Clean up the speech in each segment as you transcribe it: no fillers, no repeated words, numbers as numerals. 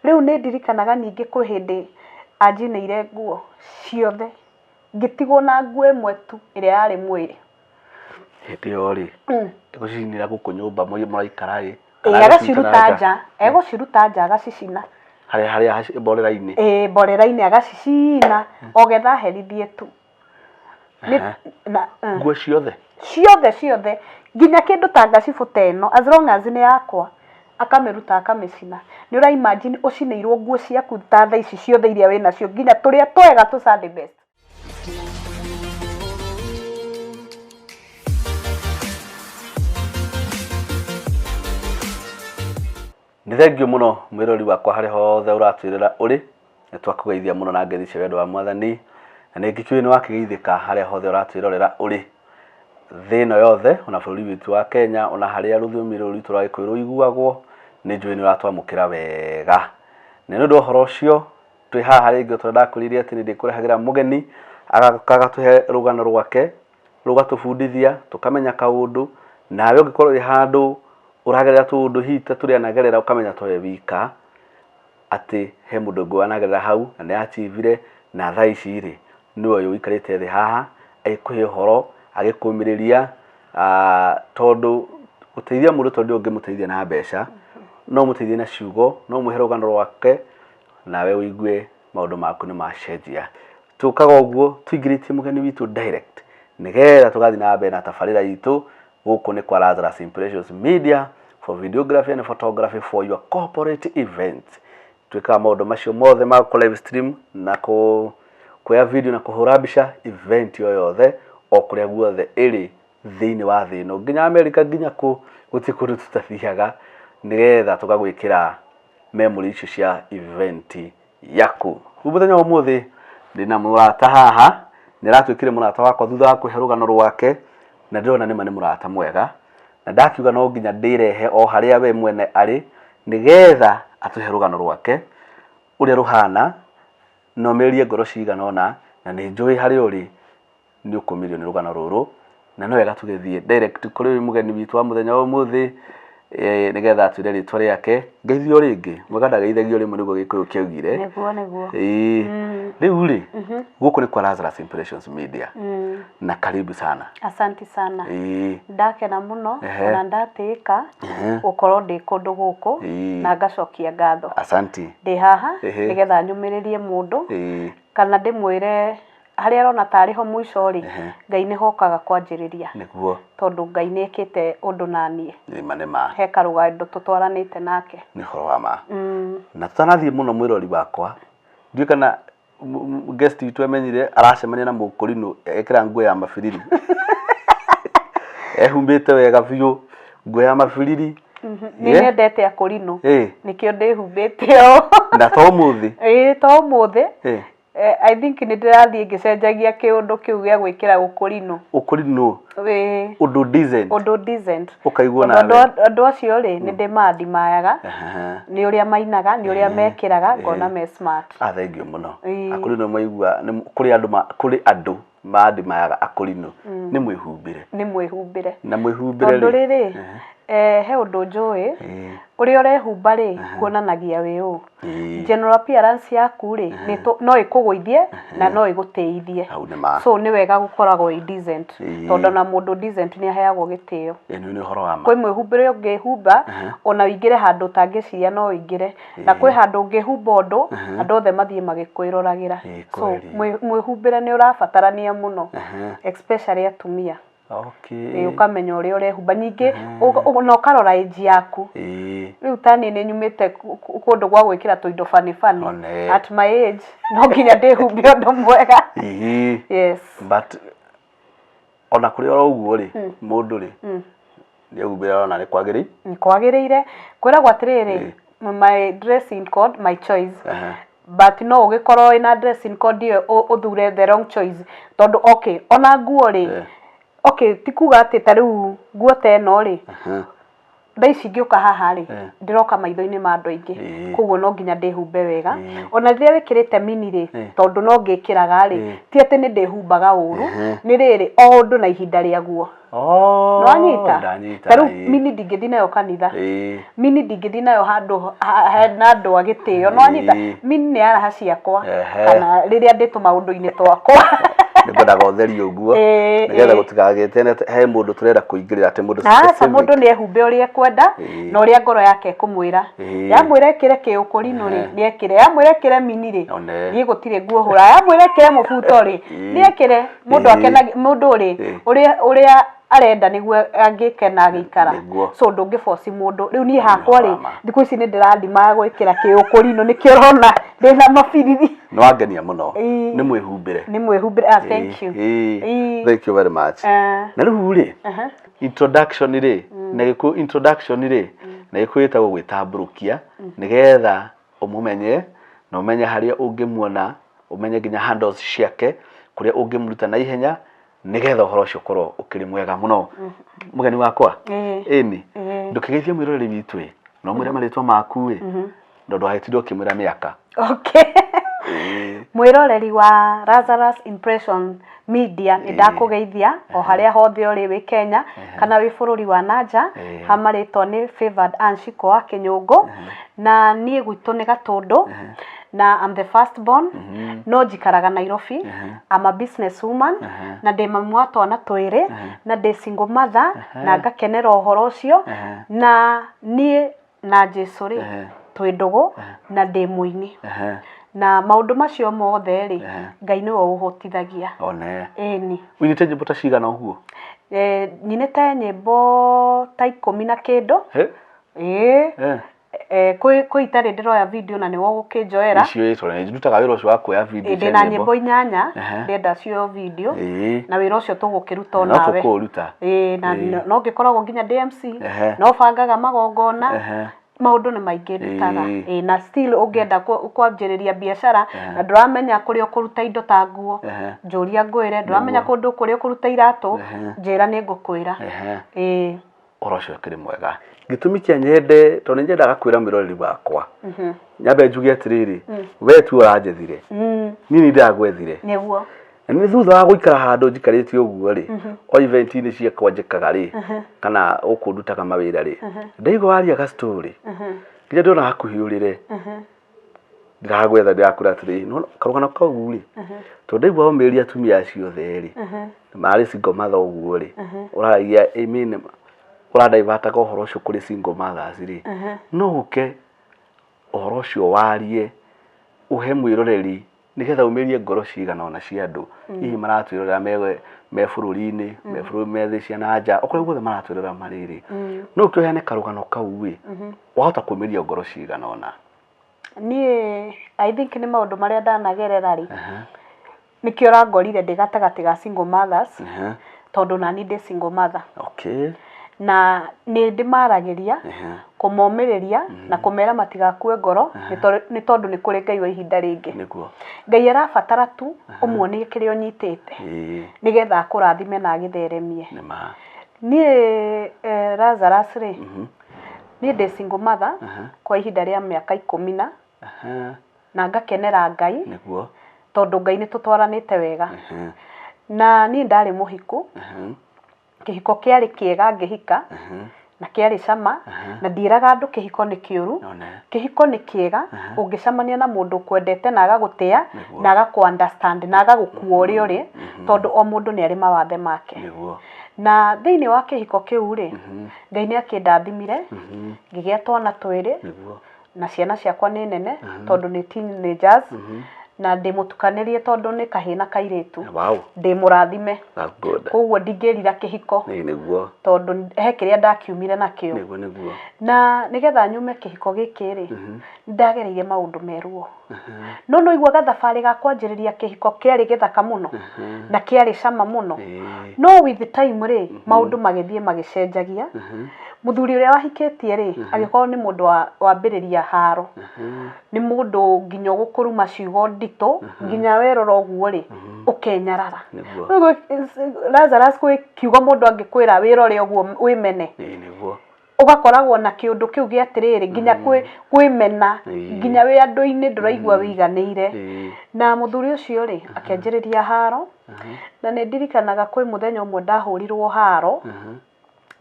riu ni ndirikanaga ningi kwi hindi anjineire nguo ciothe ngitigwo na nguo imwe tu iria yari mwiri hindi yo ri gucinira guku nyumba muraikara ri agaciruta nja eguciruta nja agacicina haria borera-ini borera-ini agacicina ogetha herithie tu nguo ciothe nginya kindu ta ngacibu teno as long as ni yakwa akamiruta akamicina ni ura imagine ucineirwo nguo ciaku ta tha ici ciothe iria wina cio nginya turia twega tu Sunday best. Ni thengio muno mwirori wakwa hari hothe uratwirira uri nitwakugeithia muno na ngethi cia wendo wa Mwathani na ningikiwe ni wakigeithika hari hothe uratwirorera uri thino yothe ona bururi witu wa Kenya ona haria ruthiomi ruri turagikwirwo iguagwo ni njui ni uratwamukira wega ni ndu horo ucio twi haha ringi tũndakũririe ati ni ndikũrehagira mugeni agatuhe rugano rwake rugatubundithia tukamenya kaundu nawe ungikorwo ri handu uragerera tundu hita turia nagerera ukamenya twe wika ati he mundu ngũ anagerera hau na ni ativire na thaa ici ri niwe uyu wikarite thi haha ekuhe horo agikuumiriria tondu guteithia mundu tondu ungimuteithia na mbeca no muteithie na ciugo no muhe rugano rwake nawe uigue maundu maku ni macenjia tukaga uguo tuingiritie mugeni witu direct nigetha tugathi na mbere na tabarira itu guku ni kwa Lazarus Impressions Media for videography and photography for your corporate event twika maundu macio mothe ma ku live stream na kuya video na kuhura mbica event yoyothe o kuria guothe iri thiini wa thino nginya America nginya gutikundu tutathiaga nigetha tukagwikira memory icio cia event yaku umuthenya umuthi ndina murata haha niratwikire murata wakwa thutha wa kuhe rugano rwake na ndirona nima ni murata mwega na ndakiuga no nginya ndirehe o haria we mwene ari nigetha atuhe rugano rwake uria ruhana no merie ngoro cigana ona na ni njui hari uri ni ukumirio ni rugano ruru na no wega tugethie direct kuri mugeni witu wa muthenya umuthi nigetha atwire ritwa riake ngeithio ringi mwega ndageithagio rimwe niguo gikuyu kiaugire niguo riu ri guku ni kwa Lazarus Impressions Media na karibu sana. Asante sana ndakena muno na ndatika gukorwo ndi kundu guku na ngacokia ngatho. Asante ndi haha nigetha nyumiririe mundu kana ndimwire haria arona tari ho mwico ri Ngai ni hokaga kwanjiriria niguo tondu Ngai ni ekite undu nanie nima he karugando tutwaranite nake ni horo wa ma na tutanathie muno mwirori wakwa ndui kana guest itu amenyire aracemania na mukurino ekira nguo ya mabiriri ehumbite wega biu nguo ya mabiriri ni ndete akurino nikio ndihumbite o na to muthi to muthi I think ni ndirathie ngicenjagia kiundu kiu gia gwikira ukurino undu decent ukaigua na andu acio ri ni ndimandimayaga ni uria mainaga ni uria mekiraga ngona me smart athengio muno akurino maigua kuri andu mandimayaga akurino ni mwihumbire na mwihumbire tondu riri he undu njui uria urehumba ri kuonanagia wiu general appearance yaku ri no ikugwithie na no iguteiithie so ni wega gukoragwo i decent tondu na mundu decent ni aheagwo gitio ni horo wa ma kwi mwihumbire ungihumba ona wingire handu tangiciria no wingire na kwi handu ungihumba undu andu othe mathie magikwirораgira so mwihumbire ni urabatarania muno especially atumia okay ukamenya uria urehumba nyingi no karora age yaku riu tani ni nyumite kundu gwa gwikira tuindo fani at my age no nginya ndihumbe undu mwega yes but ona kuri ora uguo ri mundu ri ni agumbira ona ni kwagiriire kwiragwo atiriri my dressing code my choice but no ugikorwo ina dressing code iyo uthure the wrong choice tondu okay ona nguo ri okay tikuga ati tariu nguo te no ri Ndaici ngĩũka haha rĩ ndiroka maitho-inĩ ma andũ aingĩ koguo no nginya ndĩhumbe wega ona rĩrĩa wĩkĩrĩte mini rĩ tondũ no ngĩkĩraga rĩ ti atĩ nĩ ndĩhumbaga ũru nĩ rĩrĩ o ũndũ na ihinda rĩaguo no anyita tarĩu mini ndingĩthiĩ nayo kanitha mini ndingĩthiĩ nayo handũ hena andũ a gĩtĩo no anyita mini nĩ araha ciakwa kana rĩrĩa ndĩ tũmaũndũ-inĩ twakwa nĩngwendaga ũtherio ũguo nĩgetha gũtigagĩte he mũndũ tũrenda kũingĩrĩra atĩ mũndũ specific mũndũ nĩ ehumbe ũrĩa ekwenda na ũrĩa ngoro yake ĩkũmwĩra yamwĩra ĩkĩre kĩũkũrinũ rĩ nĩekĩre yamwĩra ĩkĩre mini rĩ niĩ gũtirĩ nguohũra yamwĩra ĩkĩre mũbuto rĩ nĩekĩre mũndũ akenagia mũndũ rĩ ũrĩa arenda nĩguo angĩkena agĩikara so ndũngĩboci mũndũ rĩu niĩ hakwa rĩ thikũ ici nĩ ndĩrathima gwĩkĩra kĩũkũrinũ nĩkĩo ũrona ndĩna mabiriri nĩwangenia mũno nĩ mwĩhumbĩre thank you very much na rĩu rĩ introduction rĩ na gĩkũ introduction rĩ na gĩkũ ĩtagwo gwĩtambũrũkia nĩgetha ũmũmenye na ũmenye harĩa ũngĩmuona ũmenye nginya handles ciake kũrĩa ũngĩmũruta na ihenya nĩgetha ũhoro ũcio ũkorwo ũkĩrĩ mwega mũno mũgeni wakwa ĩni ndũkĩgeithie mwĩroreri witũ no mwĩre marĩtwa maku ndondũ hagĩtindwo ũkĩmwĩra mĩaka okay mwĩroreri wa Lazarus Impression Media nĩ ndakũgeithia o harĩa hothe ũrĩ wĩ Kenya kana wĩ bũrũri wa nanja hamarĩtwo nĩ Favored Anshiko wa Kĩnyũngũ na niĩ gwitũ nĩ Gatũndũ na I'm the first born no njikaraga Nairobi I'm a business woman na ndĩ mamu wa twana twĩrĩ na ndĩ single mother na ngakenera ũhoro ũcio na niĩ na Jesũ rĩ twĩ ndũgũ na ndĩ mũini na maũndũ macio mothe rĩ Ngai nĩwe ũhotithagia one ĩni wĩnĩte nyĩmbo ta cigana ũguo nyinĩte nyĩmbo ta 10 na kĩndũ kwĩ itarĩ ndĩroya video na nĩwo gũkĩnjoera icio tondũ ndutaga wĩra ũcio wa kuoya video ndĩna nyĩmbo 8 ndenda cio video na wĩra ũcio tũgũkĩruta o nawe na no ngĩkoragwo nginya DMC no bangaga magongona maũndũ nĩ maingĩ ndutaga na still ũngĩenda kwanjĩrĩria biacara na ndũramenya kũrĩa ũkũruta indo ta nguo njũria ngwĩre ndũramenya kũndũ kũrĩa ũkũruta iratũ njĩra nĩ ngũkwĩra ũhoro ũcio ũkĩrĩ mwega gĩtũmi kĩa nyende tondũ nĩ nyendaga kwĩra mwĩroreri wakwa nyambe njuge atĩrĩrĩ we tu ũranjethire niĩ ndagwethire nĩguo nĩ thutha wa gũikara handũ njikarĩte ũguo rĩ o event-inĩ ciakwa njĩkaga rĩ kana ũkũndutaga mawĩra rĩ ndaigua waria ga story nginya ndĩrona hakuhĩ ũrĩre ndĩragwetha ndĩrakwĩra atĩrĩrĩ karũgano kau rĩ tondũ ndaigua ũmĩrĩria atumia acio othe rĩ marĩ single mother ũguo rĩ ũraragia amen ũrandivataga ũhoro ũcio kũrĩ single mothers rĩ no ũke ũhoro ũcio warie uhe mwĩroreri nĩgetha umĩrie ngoro cigana ona cia andũ hihi maratwĩrora me bũrũri-inĩ me thĩ cia nanja okũrĩa guothe maratwĩrora marĩrĩ no ũkĩoyane karũgano kau rĩ wahota kũmĩria ngoro cigana ona niĩ I think nĩ maũndũ marĩa ndanagerera rĩ nĩkĩo rangorire ndĩ gatagatĩ ga single mothers tondũ nani ndĩ single mother na nĩ ndĩmaragĩria kũmomĩrĩria na kũmera matigakue ngoro nĩ tondũ nĩ kũrĩ Ngai wa ihinda rĩngĩ Ngai arabatara tu ũmuonie kĩrĩa ũnyitĩte nĩgetha akũrathime na agĩtheremie niĩ Lazarus rĩ niĩ ndĩ single mother kwa ihinda rĩa mĩaka 10 na ngakenera Ngai tondũ Ngai nĩ tũtwaranĩte wega na niĩ ndarĩ mũhiku kĩhiko kĩarĩ kĩega ngĩhika na kĩarĩ cama na ndiraga andũ kĩhiko nĩ kĩũru kĩhiko nĩ kĩega ũngĩcamania na mũndũ kwendete na agagũtĩa na agakũ-understand na agagũkua ũrĩa ũrĩ tondũ o mũndũ nĩ arĩ mawathe make na thĩinĩ wa kĩhiko kĩu rĩ Ngai nĩ akĩndathimire ngĩgĩa twana twĩrĩ na ciana ciakwa nĩ nene tondũ nĩ teenagers na ndĩmũtukanĩrie tondũ nĩ kahĩ na kairĩtu ndĩmũrathime koguo ndingĩrira kĩhiko tondũ he kĩrĩa ndakiumire nakĩo na nĩgetha nyume kĩhiko gĩkĩ rĩ ndagereire maũndũ meruo no iguaga thabarĩ ga kwanjĩrĩria kĩhiko kĩarĩ gĩthaka mũno na kĩarĩ cama mũno no with time rĩ maũndũ magĩthiĩ magĩcenjagia muthuri ũrĩa wahikĩtie rĩ agĩkorwo nĩ mũndũ wambĩrĩria haro nĩ mũndũ nginya gũkũruma ciugo nditũ nginya werora ũguo rĩ ũkenyarara Lazarus kwĩ kiugo mũndũ angĩkwĩra wĩrore ũguo wĩmene ugakoragwo na kiundu kiu gia atiriri nginya kwimena nginya wi andu-ini nduraigua wiganiire na muthuri ucio ri akianjiriria haro na ni ndirikanaga kwi muthenya umwe ndahurirwo haro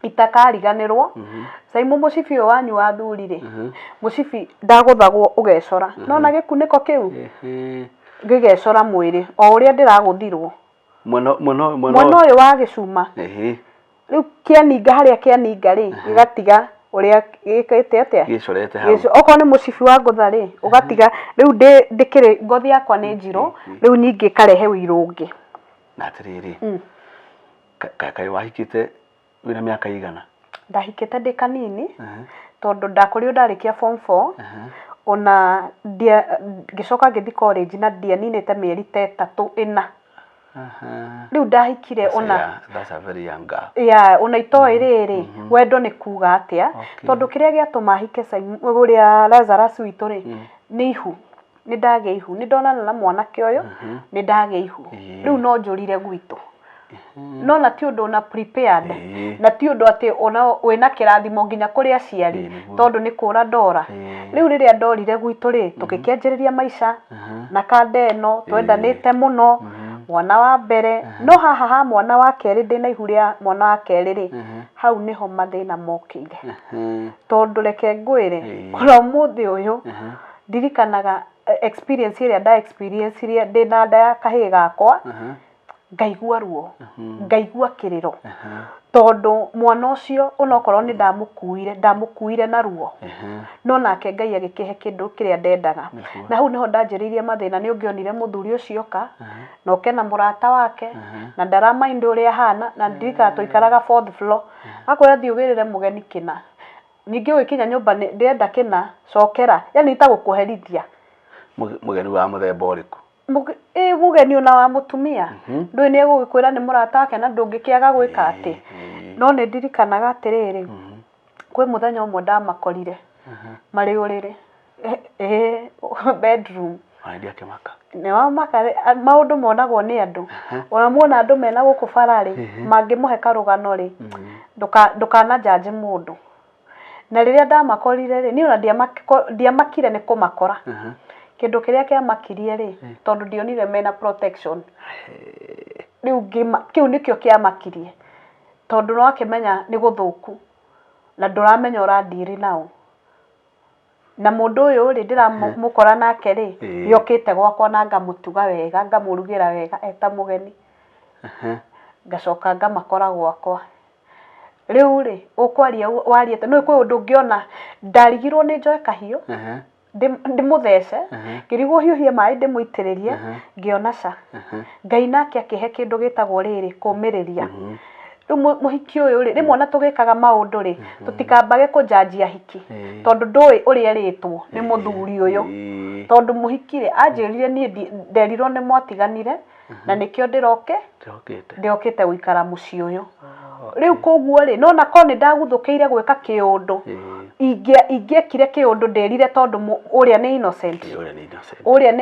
itakariganirwo Saimu mucibi wanyu wa thuri ri mucibi ndaguthagwo ugecora nona gikuniko kiu ngigecora mwiri o uria ndiraguthirwo mwana uyu wa gicuma riu kianinga haria kianinga ri gigatiga uria gikite atia gicorete hau oko ni mucibi wa ngutha ri ugatiga riu ndikire ngothi yakwa ni njiro riu ningi karehe wirungi na atiriri kai wahikite wina miaka igana ndahikite ndi kanini tondu ndakurio ndarikia form 4 ona ngicoka ngithi college na ndianinite mieri 3-4 riu ndahikire ona that's a very young girl ona itoi riri wendo ni kuga atia tondu kiria giatuma hike Saimu uria Lazarus witu ri ni ihu ni ndage ihu ni ndonana na mwanake uyu ni ndage ihu riu no njurire gwitu no na ti undu na prepared na ti undu ati ona wina kirathimo nginya kuri aciari tondu ni kura ndora riu riria ndorire gwitu ri tukikianjiriria maisha na kandeno twendanite muno mwana wa mbere no haha ha mwana wa keri ndina ihuria mwana wa keri ri hau niho mathina mokire tondu reke ngwire kura muthi uyu ndirikanaga experience iria nda experience iria ndina nda ya kahii gakwa ngaigua ruo ngaigua kiriro tondu mwana ucio onokorwo ni ndamukuire na ruo no nake Ngai agikihe kindu kiria ndendaga na hau niho ndanjiririe mathina ni ungionire muthuri ucio ka no kena murata wake na ndaramaindi uria hana na ndirika tuikaraga 4th floor akwira thiugirire mugeni kina ningi wikinya nyumba ndenda kina cokera yani itagukuherithia mugeni wa muthemba uriku mugeni ona wa mutumia ndui ni egugikwira ni murata wake na ndungikiaga gwika ati no ni ndirikanaga atiriri kwi muthenya umwe ndamakorire mari uriri bedroom ndia kimaka ni wa maka maundu monagwo ni andu ona muona andu mena guku farari mangimuhe karugano ri ndukana jaji mundu na riria ndamakorire ri ni ona ndiamakire ni kumakora kindu kiria kia makirie ri tondu ndionire mena protection riu kiu nikio kia makirie tondu no akimenya ni guthuku na nduramenya urandiri nao na mundu uyu ri ndiramukora nake ri yokite gwakwa na ngamutuga wega ngamurugira wega eta mugeni ngacoka ngamakora gwakwa riu ri ukwaria wariete no kwi undu ngiona ndarigirwo ni njoe kahiu ndimuthece ngirigwo hiuhie mai ndimuitiririe ngiona ca Ngai nake akihe kindu gitagwo riri kumiriria riu muhiki uyu ri rimwe na tugikaga maundu ri tutikambage kujajia hiki tondu ndui uria ritwo ni muthuri uyu tondu muhiki ri anjirire ni nderirwo ni mwatiganire na nikio ndiokite guikara mucii uyu riu koguo ri nona ko ni ndaguthukiire gwika kiundu ingiekire kiundu nderire tondu uria ni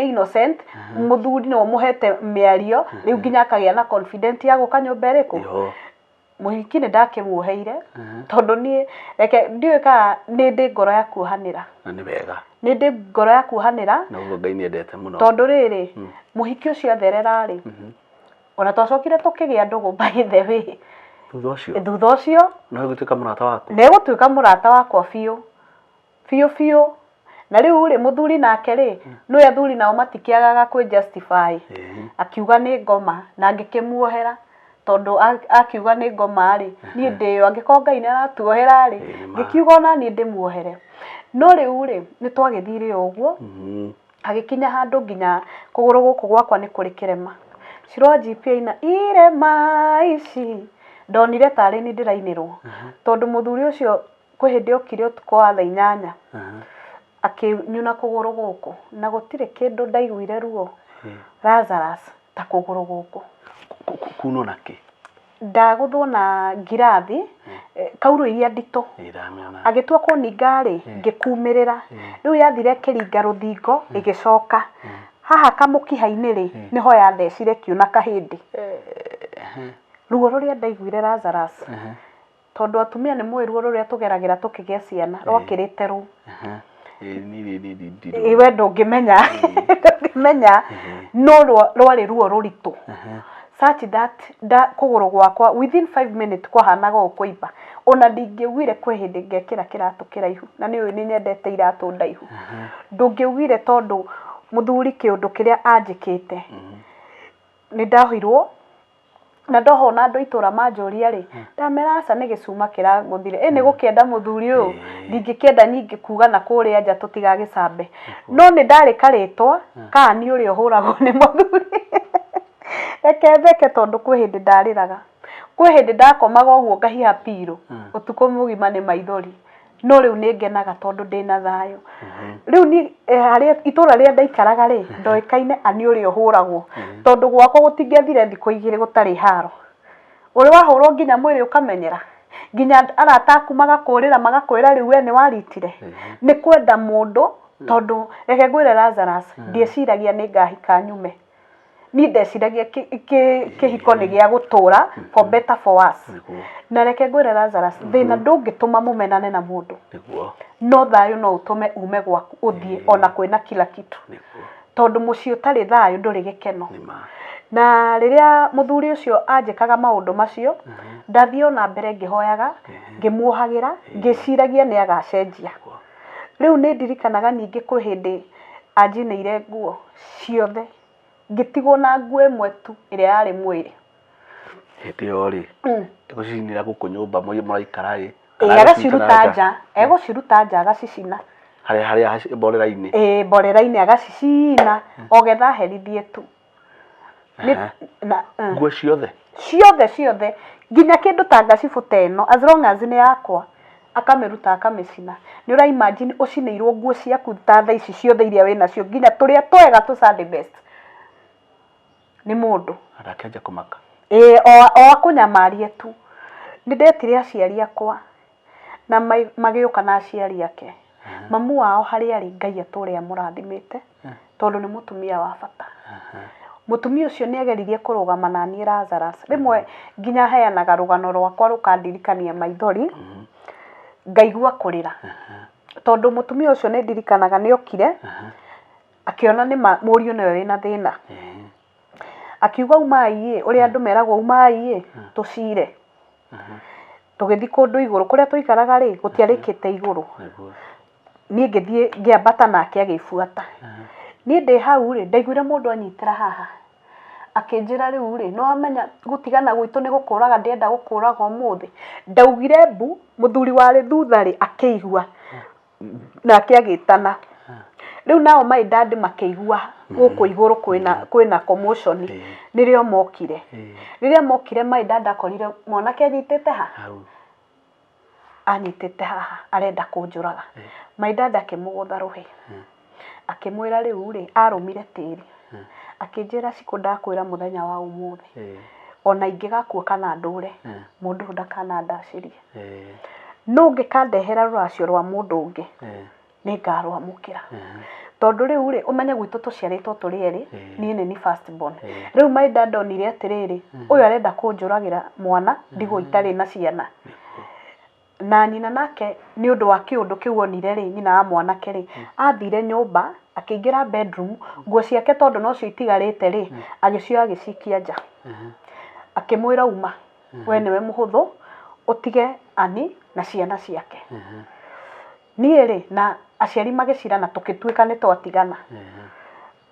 innocent muthuri no muhete miario riu nginya akagia na confident ya guka nyumba iriku muhiki ni ndakimuoheire tondu ni reke ndiwika ni ndi ngoro ya kuohanira na ni wega ni ndi ngoro ya kuohanira na ugo Ngai ni endete muno tondu riri muhiki ucio atherera ri ona twacokire tukigia ndugu by the way thutha ucio no gutuika murata waku ne gutuika murata wakwa fiu na riu ri muthuri nake ri no athuri nao matikiagaga kwi justify akiuga ni ngoma na ngikimuohera tondu akiuga ni ngoma ri ni ndiyo angiko Ngai ni aratuohera ri ngikiuga na ni ndimuohere no riu ri ni twagithire uguo agikinya handu nginya kuguru guku gwakwa ni kuri kirema ciro GPA ina irema ici ndonire tari ni ndirainirwo tondu muthuri ucio kwi hindi okire utuko wa thaa 8 akinyuna kuguru guku na gutire kindu ndaiguire ruo Lazarus ta kuguru guku kuno naki ndaguthwo na ngirathi kauro iria ndito agitua kuninga ri ngikumirira riu yathire kiringa ruthingo igicoka haha kamukiha-ini ri niho yathecire kiuna kahindi ruo ruria ndaiguire Lazarus tondu atumia nĩ mwĩ ruo rũrĩa tũgeragĩra tũkĩgĩa ciana rwakĩrĩte rũu. Iwe ndũngĩmenya no rwarĩ ruo rũritũ such that kũgũrũ gwakwa within 5 minutes kwahanaga ũkũimba. Ona ndingĩugire kwĩ hĩndĩ ngekĩra kĩratũ kĩraihu na nĩ nyendete iratũ ndaihu. Ndũngĩugire tondũ mũthuri kĩũndũ kĩrĩa anjĩkĩte nĩ ndahirwo na ndoho na andũ itũra manjũria rĩ ndamera aca nĩ gĩcuma kĩragũthire nĩ gũkĩenda mũthuri ũyũ ndingĩkĩenda nyingĩ kuga na kũrĩa nja tũtigagĩcambe no nĩ ndarĩ karĩtwa kana nĩ ũrĩa ũhũragwo nĩ mũthuri. Reke theke tondũ kwĩ hĩndĩ ndarĩraga, kwĩ hĩndĩ ndakomaga ũguo ngahiha pillow ũtukũ mũgima nĩ maithori no rĩu nĩ ngenaga tondũ ndĩna thayũ. Rĩu ni harĩa itũra rĩa ndaikaraga rĩ ndoĩkaine ani ũrĩa ũhũragwo tondũ gwakwa gũtingĩathire thikũ igĩrĩ gũtarĩ haro. Ũrĩ wahũrwo nginya mwĩrĩ ũkamenyera nginya arata aku magakũrĩra magakwĩra rĩu we nĩ waritire. Nĩ kwenda mũndũ tondũ reke ngwĩre Lazarus ndieciragia nĩ ngahika nyume. Ni ndeciragia kĩhiko nĩ gĩa gũtũra for better for worse. Na reke ngwĩre Lazarus thĩna ndũngĩtũma mũmenane na mũndũ no thayũ no ũtũme ume gwaku ũthiĩ ona kwĩna kila kitu tondũ mũciĩ ũtarĩ thayũ ndũrĩ gĩkeno. Na rĩrĩa mũthuri ũcio anjĩkaga maũndũ macio ndathiĩ ona mbere ngĩhoyaga ngĩmuohagĩra ngĩciragia nĩ agacenjia. Rĩu nĩ ndirikanaga ningĩ kwĩ hĩndĩ anjinĩire nguo ciothe ngĩtigwo na nguo ĩmwe tu ĩrĩa yarĩ mwĩrĩ. Hĩndĩ ĩyo rĩ gũcinĩra gũkũ nyũmba mũraikara rĩ agaciruta nja egũciruta nja agacicina harĩa mborera-inĩ mborera-inĩ agacicina ogetha herithie tu. Nguo ciothe nginya kĩndũ ta ngacibũta ĩno as long as nĩ yakwa akamĩruta akamĩcina. Nĩ ũra imagine ũcinĩirwo nguo ciaku ta thaa ici ciothe iria wĩ nacio nginya tũrĩa twega tũ Sunday best nĩ mũndũ arakĩanjia kũmaka o akũnyamarie tu. Nĩ ndetire aciari akwa na magĩũka na aciari ake. Mamu wao harĩa arĩ Ngai atũre amũrathimĩte tondũ nĩ mũtumia wa bata. Mũtumia ũcio nĩ ageririe kũrũgama na niĩ Lazarus. Rĩmwe nginya heanaga rũgano rwakwa rũkandirikania maithori ngaigua kũrĩra tondũ mũtumia ũcio nĩ ndirikanaga nĩ okire akĩona nĩ mũriũ nĩwe wĩna thĩna akiuga umai ũrĩa andũ meragwo umai tũcire tũgĩthi kũndũ igũrũ kũrĩa tũikaraga rĩ gũtiarĩkĩte igũrũ. Niĩ ngĩthiĩ ngĩambata nake agĩbuata. Niĩ ndĩ hau rĩ ndaiguire mũndũ anyitĩra haha akĩnjĩra rĩu rĩ no amenya gũtigana gwitũ nĩ gũkũraga ndĩenda gũkũraga ũmũthĩ. Ndaugire mbu mũthuri warĩ thutha rĩ akĩigua nake agĩtana. Rĩu nao my dad makĩigua gũkũ igũrũ kwĩna commotion nĩrĩo mokire. Rĩrĩa mokire my dad akorire mwanake anyitĩte anyitĩte haha arenda kũnjũraga. My dad akĩmũgũtha rũhĩ akĩmwĩra rĩu rĩ arũmire tĩri akĩnjĩra ciko ndakwĩra mũthenya wa ũmũthĩ ona ingĩgakua kana ndũre mũndũ ndakanandacĩrie no ngĩkandehera rũracio rwa mũndũ ũngĩ nĩ ngarwamũkĩra tondũ rĩu rĩ ũmenye gwitũ tũciarĩtwo tũrĩ erĩ niĩ nĩ first born. Rĩu my dad onire atĩrĩrĩ ũyũ arenda kũnjũragĩra mwana ndigũ itarĩ na ciana na nyina nake nĩ ũndũ wa kĩũndũ kĩu onire rĩ nyina wa mwanake rĩ athire nyũmba akĩingĩra bedroom nguo ciake tondũ no cio itigarĩte rĩ agĩcioya agĩcikia nja akĩmwĩra uma we nĩwe mũhũthũ ũtige ani na ciana ciake. Niĩ rĩ na aciari magĩcira na tũkĩtuĩka nĩ twatigana.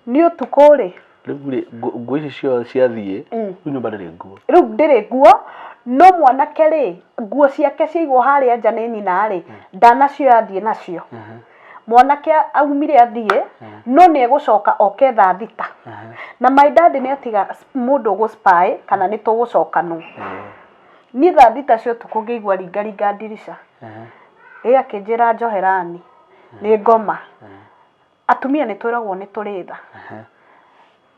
Nĩ ũtukũ rĩ rĩu rĩ nguo ici cio ciathiĩ rĩu nyũmba ndĩrĩ nguo rĩu ndĩrĩ nguo no mwanake rĩ nguo ciake ciaigwo harĩa nja nĩ nyina rĩ ndanacioya athiĩ nacio. Mwanake aumire athiĩ no nĩ egũcoka oke thaa thita na my dad nĩ atiga mũndũ gũspy kana nĩ tũgũcokanwo. Niĩ thaa thita cio ũtukũ ngĩigua ringaringa ndirica akĩnjĩra njoherani nĩ ngoma atumia nĩ twĩragwo nĩ tũrĩ tha.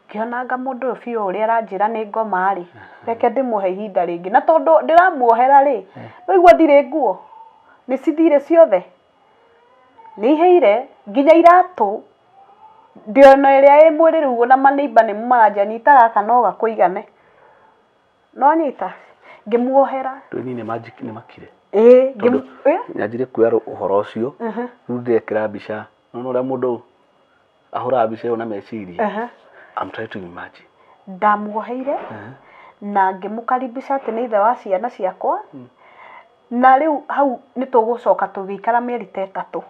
Ngĩonanga mũndũ ũyũ biũ ũrĩa aranjĩra nĩ ngoma rĩ reke ndĩmũhe ihinda rĩngĩ na tondũ ndĩramuohera rĩ no igua ndirĩ nguo nĩ cithire ciothe nĩ ihĩire nginya iratũ ndĩona ĩrĩa ĩ mwĩrĩ rĩu na maneiba nĩ maranja nyita gaka no gakũigane no nyita ngĩmuohera. Rĩu nĩ makire nyanjire kuoya uhoro ucio riu ndekira mbica nona uria mundu ahura mbica yo na meciria I'm trying to imagine ndamuoheire na ngimukaribisha ati ni ithe wa ciana ciakwa na riu hau nitugucoka tugikara mieri 3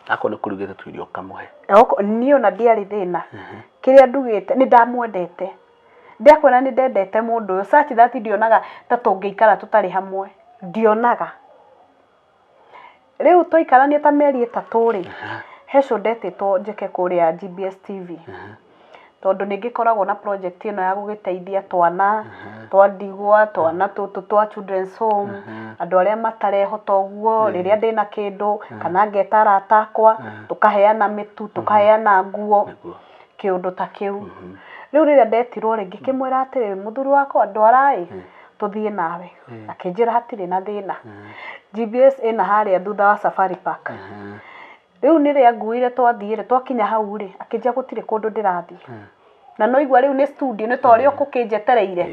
ako ni kurugite tuirio kamuhe niyo na ndiari thina kiria ndugite ni ndamwendete ndiakwena ni ndendete mundu uyu such that ndionaga ta tungikara tutari hamwe ndionaga riu toikarania ta mieri 3 ri heco ndetitwo njeke kuria GBS TV tondu ningikoragwo na project ino ya gugiteithia twana twa ndigwa twana tutu twa children's home andu aria matarehota uguo riria ndina kindu kana ngetara atakwa tukaheana mitu tukaheana nguo kiundu ta kiu riu riria ndetirwo ri ngikimwira atiri muthuri wakwa ndwarai tuthie nawe akinjira hatiri na thina GBS ina haria thutha wa Safari Park riu ni ria nguire twathiire twakinya hau ri akinjia gutire kundu ndirathie na no igwa riu ni studio ni tori okukinjetereire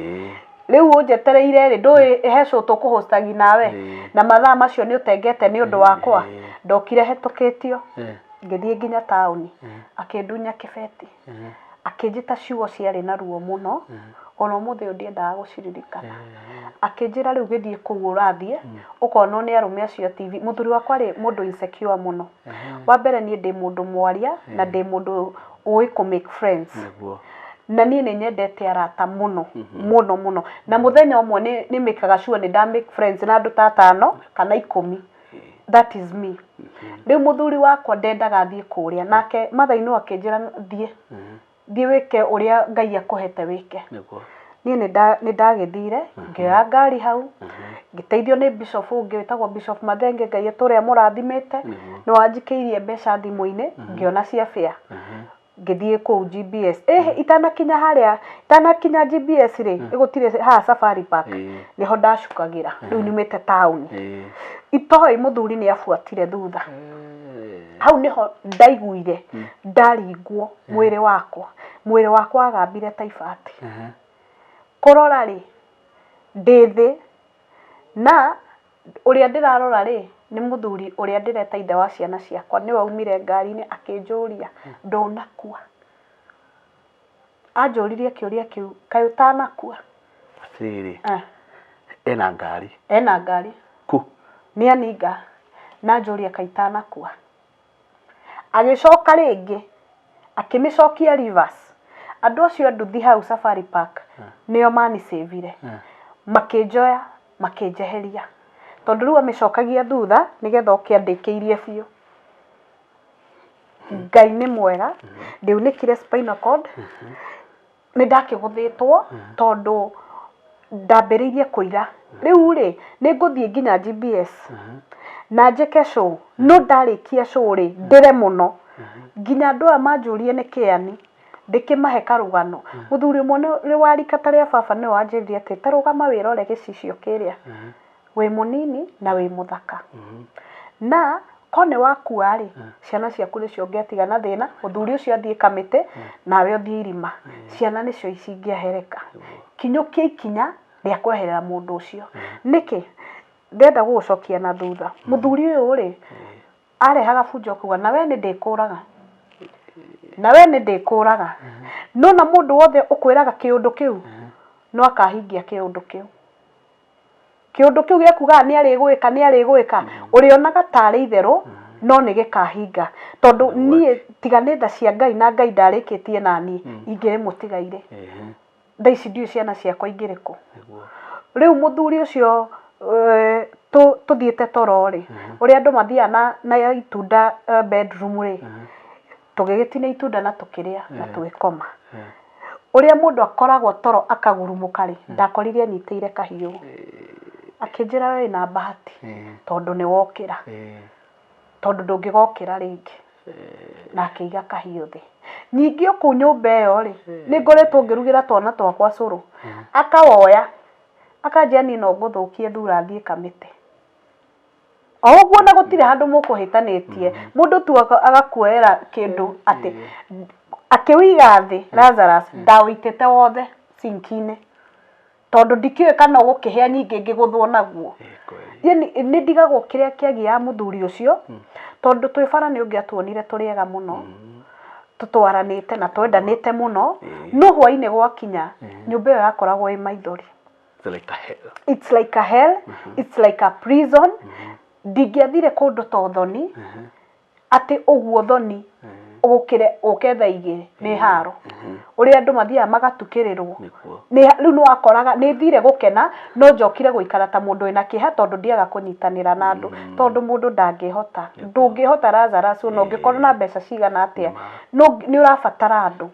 riu unjetereire ri ndui heco tukuhostagi nawe na mathaa macio ni utengete ni undu wakwa ndokire hetukitio ngithie nginya tauni akindunya kibeti akinjita ciugo ciari na ruo muno ona muthe ndiendaga guciririkana akinjira riu githie kuu urathie ukona ni arume acio TV muthuri wakwa ri mundu insecure muno wa mbere ni ndi mundu mwaria na ndi mundu ui ku make friends na nie ni nyendete arata muno muno na muthenya umwe ni mekaga sure ni da make friends na andu ta 5 kana 10 that is me riu muthuri wakwa ndendaga thie kuria nake mathaino akinjira thie wike uria Ngai akuhete wike nie ni ndagithire ngioya ngari hau ngiteithio ni bishop ungi witagwo Bishop Mathenge Ngai turia murathimite no wanjikiirie mbeca thimu-ini ngiona cia fare ngithie ku GBS itanakinya haria itanakinya GBS ri igutire ha Safari Park niho ndacukagira riu nimete town itoi muthuri ni afuatire thutha hau niho ndaiguire ndaringwo mwiri wakwa agambire taifati kurora ri ndithi na uria ndirarora ri ni muthuri uria ndireta ithe wa ciana ciakwa ni waumire ngari-ini akinjuria ndonakua anjuririe kiuria kiu kayo tanakua atiri ena ngari ku ni aninga na njuria kaitanakua agicoka ringi akimicokia reverse andu acio nduthi hau Safari Park nio mani savire makinjoya makinjeheria tondu riu amicokagia thutha nigetha ukiandikiirie biu Ngai ni mwega ndiunikire spinal cord ni ndakiguthitwo tondu ndambiriirie kuira riu ri ni nguthie nginya GBS na njeke show no ndarikia show ri ndire muno nginya andu a manjurie ni kiani ndikimahe karugano muthuri mone ri warika taria baba ni wanjiririe ati tarugama wirore gicicio kiria we munini na we muthaka na kone wakua ri ciana ciaku ni cio ngetiga na thina muthuri ucio athie kamite nawe uthie irima ciana ni cio icingiahereka kinyukia ikinya ria kweherera mundu ucio niki ndenda gucokia na thutha muthuri uyu ri arehaga bunjo kuga nawe ni ndikuraga no na mundu wothe ukwiraga kiundu kiu no akahingia kiundu kiu gya kuga ni arigwika urionaga tari itheru no ni gikahinga tondu nie tiganitha cia Ngai na Ngai ndarikitie nani ingire mutigaire ndaici ndio ciana ciakwa ingiriku riu muthuri ucio tuthiete torori uria andu mathia na itunda bedroom ri tugigitina itunda na tukiria na twikoma uria mundu akoragwo toro akagurumuka ri ndakoririe nyiteire kahiu akinjira we na bahati tondu ni wokira tondu ndungigokira ringi na akiiga kahiu thi nyingi oku nyumba iyo ri ni ngoretwo ngirugira twana twakwa curu akawoya akanjia ni no nguthukie thura thie kamite oguo na gutire handu mukuhitanitie mundu tu agakuera kindu ati akiwiga thi Lazarus ndawitete wothe sinkine tondu ndikiwe kana gukihea nyingi ngiguthwo naguo yani ni ndigagwo kiria kiagia muthuri ucio tondu twibara ni ungiatuonire turiega muno tutwaranite na twendanite muno no hwaine gwakinya nyumba iyo yakoragwo i maithori. It's like a hell. It's like a prison. Ndingiathire kundu to thoni ati uguo thoni ugukire uketha igiri ni haro uri andu mathia magatukirirwo ni riu no akoraga ni thire gukena no njokire guikara ta mundu ina kiha tondu ndiaga kunyitanira na andu tondu mundu ndangihota ndungihota Lazarus no ungikorwo na mbeca cigana atia no ni urabatara andu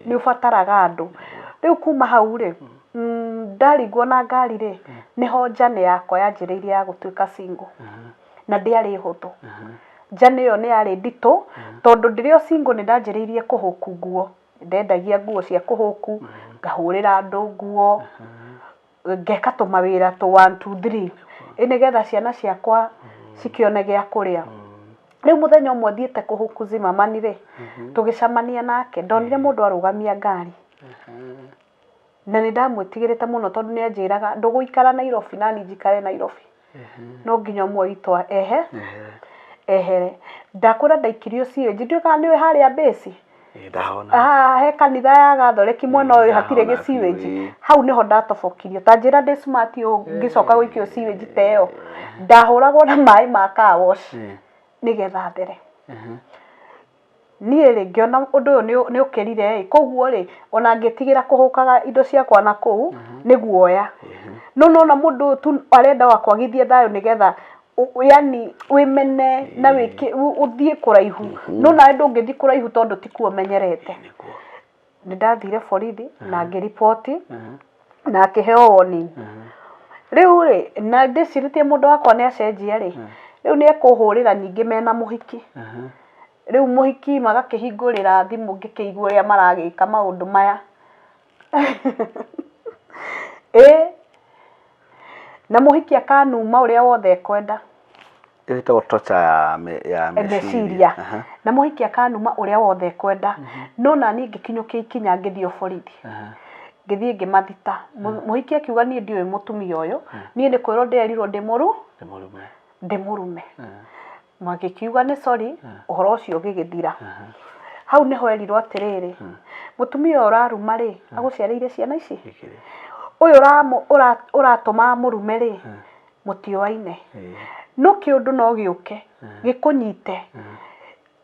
ni ubataraga andu riu kuma hau ri ndarigwo na ngari ri niho njane yakwa yanjiriire ya gutuika single na ndiari huthu njane yo ni yari ndito tondu ndirio single ni ndanjiriirie kuhuku nguo ndendagia nguo cia kuhuku ngahurira andu nguo ngeka tumawira tu 1 2 3 inigetha ciana ciakwa cikione gia kuria. Riu muthenya umwe thiete kuhuku Zimmerman ri tugicamania nake ndonire mundu arugamia ngari na ni ndamwitigirite muno tondu ni anjiraga nduguikara Nairobi na ni njikare Nairobi no nginya mwaitwa ehere ndakura ndaikirio siweji nduka niwe haria base ndahona he kanitha ya Gathoreki mwena uyu hatire gi siweji hau niho ndatobokirio ta njira ndi smart ngicoka gwikio siweji teo ndahuragwo na mai ma car wash nigetha there nie ri ngiona undu uyu ni ukirire koguo ri ona ngitigira kuhukaga indo ciakwa na kuu ni guoya no na mundu tu arenda wakwagithia thayo nigetha yani wimene na wiki uthie kuraihu no na ndu ngithi kuraihu tondu tikuo menyerete ni ndathire borithi na ngiripoti na akiheo warning riu ri na ndiciritie mundu wakwa ni acenjia ri riu ni ekuhurira nyingi mena muhiki riu muhiki magakihingurira thimu ngikigua ria maragika maundu maya na muhiki akanuma uria wothe ekwenda ito tocha ya meciria na muhiki akanuma uria wothe ekwenda no na ni ngikinyukia ikinya ngithio borithi ngithie ngimathita muhiki akiuga ni ndiwe mutumia uyu ni ni kwiro nderirwo ndimurume magikiuga ni sorry uhoro ucio gigithira hau niho erirwo atiriri mutumia uraruma ri aguciariire ciana ici uyu uratuma murume ri mutioaine no kiundu no giuke gikunyite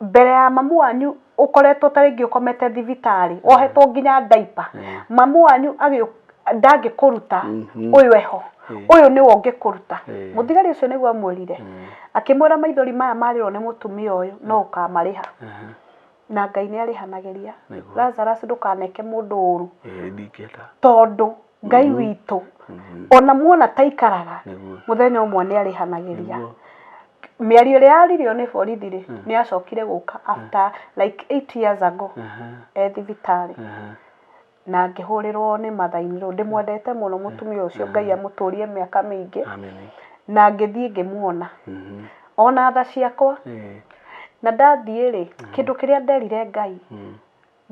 mbere ya mamu wanyu ukoretwo taringi ukomete thibitari wohetwo nginya diaper mamu wanyu ndangikuruta uyu eho uyu ni wonge kuruta muthigari ucio niguo amwirire akimwira maithori maya marirwo ni mutumia uyu no ukamariha na Ngai ni arihanagiria Lazarus ndukaneke mundu uru tondu Ngai witu ona muona taikaraga muthenya umwe ni arihanagiria miario ria aririo ni borithi ri ni acokire guka after like 8 years ago thibitari na ngihurirwo ni mathaini ru ndimwendete muno mutumia ucio Ngai amuturie miaka mingi na ngithie ngimuona ona tha ciakwa na ndathie ri kindu kiria nderire Ngai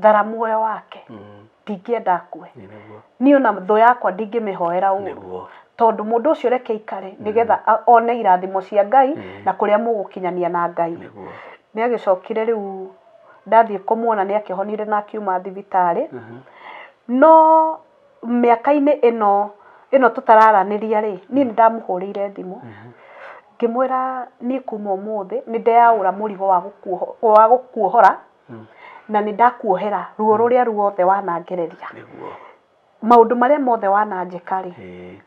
thara muoyo wake ndingienda akue ni ona thu yakwa ndingimihoera uru tondu mundu ucio reke ikare nigetha one irathimo cia Ngai na kuria mugukinyania na Ngai ni agicokire riu ndathie kumuona ni akihonire na akiuma thibitari no miaka-ini ino tutararaniria ri ni ndamuhurire thimu ngimwira ni kuma umuthi ni ndeaura murigo wa gukuohora na ni ndakuohera ruo ruria ruothe wanangereria maundu maria mothe wananjika ri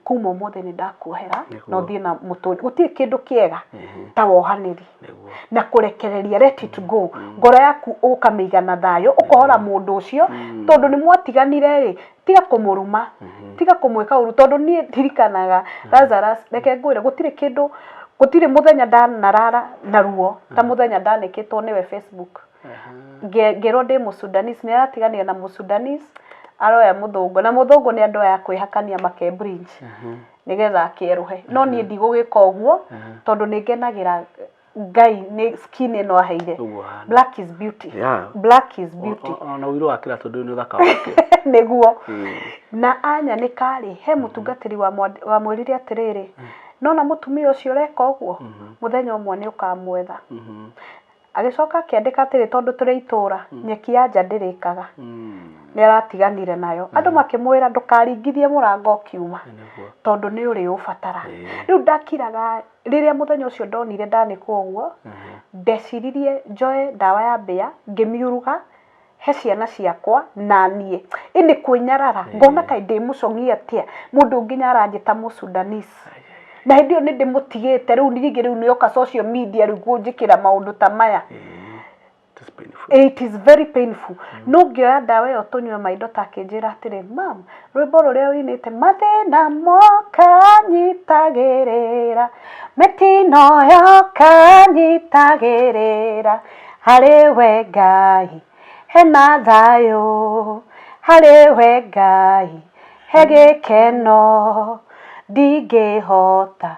kuma umuthi ni ndakuohera no thie na muturi gutie kindu kiega ta wohaniri na kurekereria let it go ngoro yaku ukamigana thayo ukohora mundu ucio tondu ni mwatiganire ri tiga kumuruma tiga kumwika uru tondu ni ndirikanaga Lazarus reke ngwire gutire muthenya ndanarara na ruo ta muthenya ndanikitwo niwe Facebook ngero ndi Musudanese ni aratiganire na Musudanese aroya muthungu na muthungu ni andu aya kwihakania make bridge nigetha akieruhe no ni ndigugika uguo tondu ni ngenagira Ngai ni skin ino aheire black is beauty black is beauty ona wiro akira tondu ni uthaka wake niguo na anya nĩ karĩ he mũtungatĩri wa mwĩrire atĩrĩrĩ nona mũtumia ũcio ũreka ũguo mũthenya ũmwe nĩ ũkamwetha agĩcoka akĩandĩka atĩrĩ tondũ tũrĩ itũra nyeki ya nja ndĩrĩkaga nĩ aratiganire nayo andũ makĩmwĩra ndũkaringithie mũrango kiuma tondũ nĩ ũrĩ ũbatara rĩu ndakiraga rĩrĩa mũthenya ũcio ndonire ndanĩkwo ũguo ndeciririe njoe ndawa ya mbĩa ngĩmiuruga he ciana ciakwa na niĩ ini kwĩnyarara ngona kaĩ ndĩmũcong'i atĩa mũndũ nginya aranjĩta mũsudanese na hĩndĩ ĩyo nĩ ndĩmũtigĩte rĩu ningĩ rĩu nĩoka social media rĩu kũnjĩkĩra maũndũ ta maya. It is very painful. No ngĩoya ndawa ĩyo tũnyue maindo takĩnjĩra atĩrĩ mam rwĩmbo rũrĩa ũinĩte mathĩna moka nyitagĩrĩra mĩtino yoka nyitagĩrĩra harĩ we Ngai hena thayũ harĩ we Ngai he gĩkeno ndingĩhota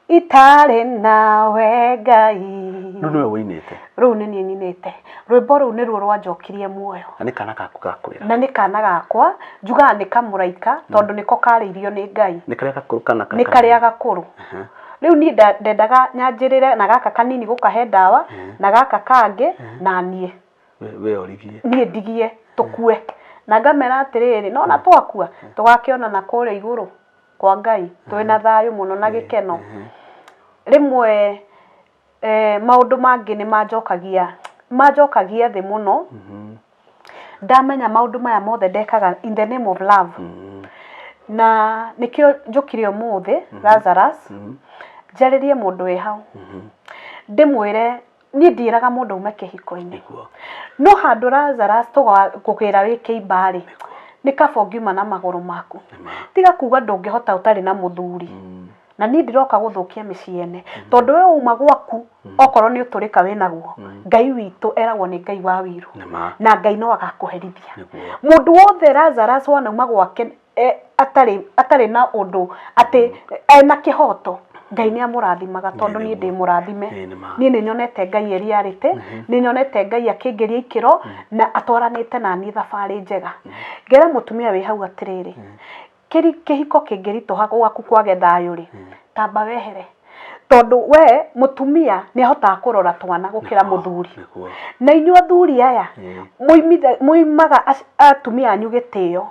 itarĩ nawe Ngai. Rĩu nĩwe wĩinĩte? Rĩu nĩ niĩ nyinĩte. Rwĩmbo rũu nĩruo rwanjokirie muoyo. Na nĩ kana gaku gakwĩra? Na nĩ kana gakwa njugaga nĩ kamũraika tondũ nĩko karĩirio nĩ Ngai. Nĩ karĩa gakũrũ kana nĩ karĩa gakũrũ. Rĩu niĩ ndendaga nyanjĩrĩre na gaka kanini gũkahe ndawa na gaka kangĩ na niĩ we origie niĩ ndigie tũkue na ngamera atĩrĩrĩ nona twakua tũgakĩonana kũrĩa igũrũ kwa Ngai twĩna thayũ mũno na gĩkeno. Rĩmwe maũndũ mangĩ nĩ manjokagia thĩ mũno ndamenya maũndũ maya mothe ndekaga in the name of love na nĩkĩo njũkire ũmũthĩ Lazarus njarĩrie mũndũ wĩ hau ndĩmwĩre niĩ ndiĩraga mũndũ ume kĩhiko-inĩ no handũ Lazarus tũgũkĩra wĩ kĩimba-rĩ nĩ kaba ũngiuma na magũrũ maku tiga kuga ndũngĩhota ũtarĩ na mũthuri na niĩ ndiroka gũthũkia mĩciĩ ene tondũ we uma gwaku okorwo nĩ ũtũrĩka wĩnaguo Ngai witũ eragwo nĩ Ngai wa wiru na Ngai no agakũherithia mũndũ wothe Lazarus wanauma gwake atarĩ na ũndũ atĩ ena kĩhoto Ngai nĩ amũrathimaga tondũ niĩ ndĩ mũrathime niĩ nĩ nyonete Ngai eriarĩte nĩ nyonete Ngai akĩngeria ikĩro na atwaranĩte na niĩ thabarĩ njega ngera mũtumia wĩ hau atĩrĩrĩ kĩhiko kĩngĩritũha gwaku kwage thayũ-rĩ tamba wehere tondũ we mũtumia nĩ ahotaga kũrora twana gũkĩra mũthuri na inyuĩ athuri aya muimaga atumia anyu gĩtĩo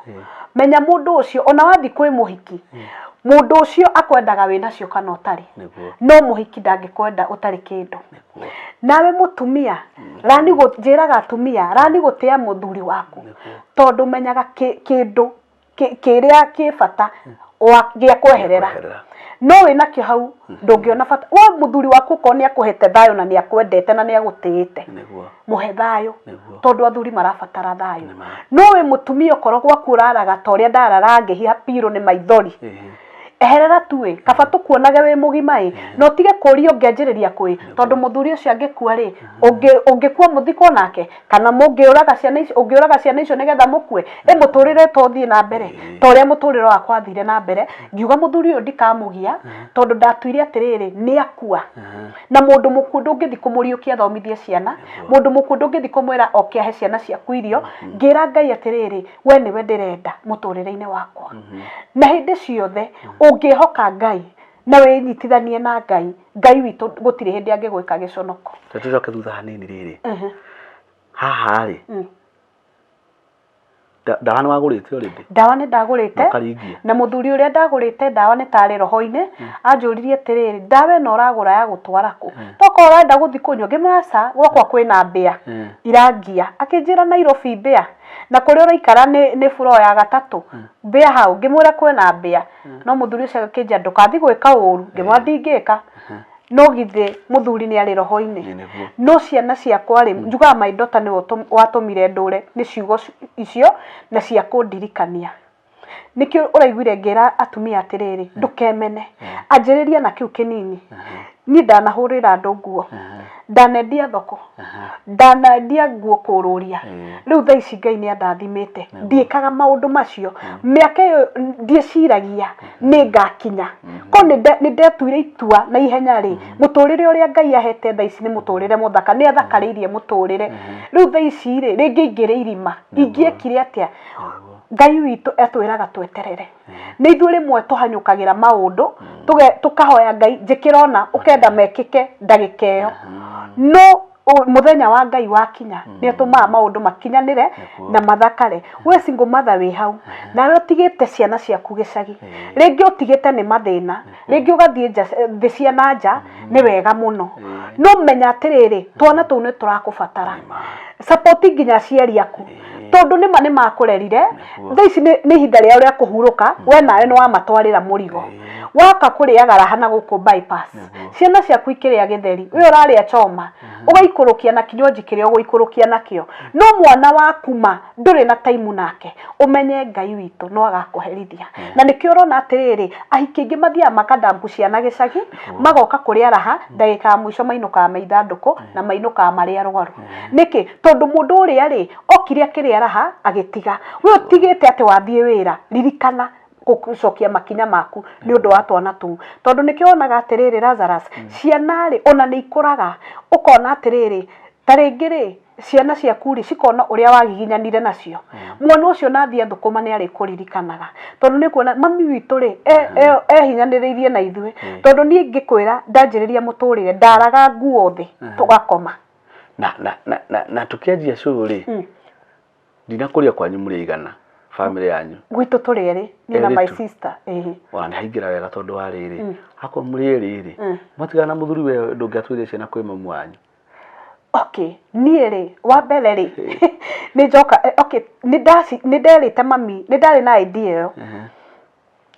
menya mũndũ ũcio ona wathi kwĩ mũhiki mũndũ ũcio akwendaga wĩnacio kana ũtarĩ no mũhiki ndangĩkwenda ũtarĩ kĩndũ nawe mũtumia rani njĩraga atumia rani gũtĩa mũthuri waku tondũ menyaga kĩndũ kĩrĩa kĩbata gĩa kweherera no wĩna kĩo hau ndũngĩona bata we mũthuri waku ko nĩ akũhete thayũ na nĩ akwendete na nĩ agũtĩĩte mũhe thayũ tondũ athuri marabatara thayũ no we mũtumia ũkorwo gwaku ũraraga ta ũrĩa ndarara ngĩhiha pirũ nĩ maithori eherera tuwe kaba tukuonage we mugima no tige kũria ũngĩanjĩrĩria kwĩ tondũ mũthuri ũcio angĩkua rĩ ũngĩkua mũthiko nake kana mũngĩũraga ciana icio nĩgetha mũkue mũtũrĩre tũthiĩ na mbere ta ũrĩa mũtũrĩre wakwa wathire na mbere ngiuga mũthuri ũyũ ndikamũgia tondũ ndatuire atĩrĩrĩ nĩ akua na mũndũ mũkuũ ndũngĩthi kũmũriũkia thomithie ciana mũndũ mũkuũ ndũngĩthi kũmwĩra oke ahe ciana ciaku irio ngĩra Ngai atĩrĩrĩ we nĩwe ndĩrenda mũtũrĩre-inĩ wakwa na hĩndĩ ciothe ũngĩhoka Ngai na wĩnyitithanie na Ngai witũ gũtirĩ hĩndĩ angĩgwĩka gĩconoko. Tũcoke thutha hanini rĩrĩ haha rĩ ndawa nĩ wagũrĩte already? Ndawa nĩ ndagũrĩte na mũthuri ũrĩa ndagũrĩte ndawa nĩ tarĩ roho-inĩ anjũririe atĩrĩrĩ ndawa ĩno ũragũra ya gũtwara kũ toka ũrenda gũthi kũnyua ngĩmũraca gwakwa kwĩna mbĩa irangia akĩnjĩra Nairobi mbĩa na kũrĩa ũraikara nĩ floor ya gatatũ mbĩa hau ngĩmwĩra kwĩna mbĩa no mũthuri ũcio akĩnjia ndũkathi gwĩka ũru ngĩmwathi ngĩka no githĩ mũthuri nĩ arĩ roho-inĩ no ciana ciakwa rĩ njugaga my daughter nĩ watũmire ndũre nĩ ciugo icio na cia kũndirikania nikio ũraiguire ngĩra atumia atĩrĩrĩ ndũkemene anjĩrĩria na kĩu kĩnini ni ndanahurira andu nguo ndanendia thoko ndanendia nguo kururia riu thaa ici Ngai ni andathimite ndiikaga maundu macio miaka iyo ndieciragia ni ngakinya ko ni ndetuire itua na ihenya ri muturire uria Ngai ahete thaa ici ni muturire muthaka ni athakaririe muturire riu thaa ici ri ringi ingire irima ingiekire atia Ngai witu etwiraga tweterere ni ithuĩ rimwe tuhanyukagira maundu tukahoya Ngai njikirona ukenda mekike ndagika iyo no muthenya wa Ngai wakinya ni atumaga maundu makinyanire na mathakare we single mother wi hau nawe utigite ciana ciaku gicagi ringi utigite ni mathina ringi ugathie thi ciana nja ni wega muno no menya atiriri twana tu ni turakubatara support nginya aciari aku tondu ni mane makurerire thaa ici ni hinda ria uria kuhuruka we nawe ni wamatwarira murigo waka kuriagara hana guku bypass ciana ciaku ikiria githeri we uraria choma ugaikurukia na kinywaji kiria uguikurukia nakio no mwana wakuma nduri na time nake umenye Ngai witu no agakuherithia na nikio urona atiriri ahiki ingi mathia makadambu ciana gicagi magoka kuria raha ndagika mwisho mainuka maithanduku na mainuka maria rwaru niki tondu mundu uria ri okiria kiria raha agitiga we utigite ati wathie wira ririkana gucokia makinya maku ni undu wa twana tu tondu nikionaga atiriri Lazarus ciana ri ona ni ikuraga ukona atiriri taringiri ciana ciaku ri cikona uria wagiginyanire nacio mwana ucio nathia thukuma ni ari kuririkanaga tondu ni kuona mami witu ri hinyaniririe na ithue tondu ni ngikwira ndanjiriria muturire ndaraga nguo thi tugakoma na tukianjia shuri ndinakuria kwanyu muri igana family yanyu gwitu turi eri ni na my sister wana haingira wega tondu wa riri hako muri eri matigana muthuri we ndungiatwire ciana kwi mamu wanyu okay ni ri wa mbere ri ni njoka okay ni nderite mami ni ndari na idea yo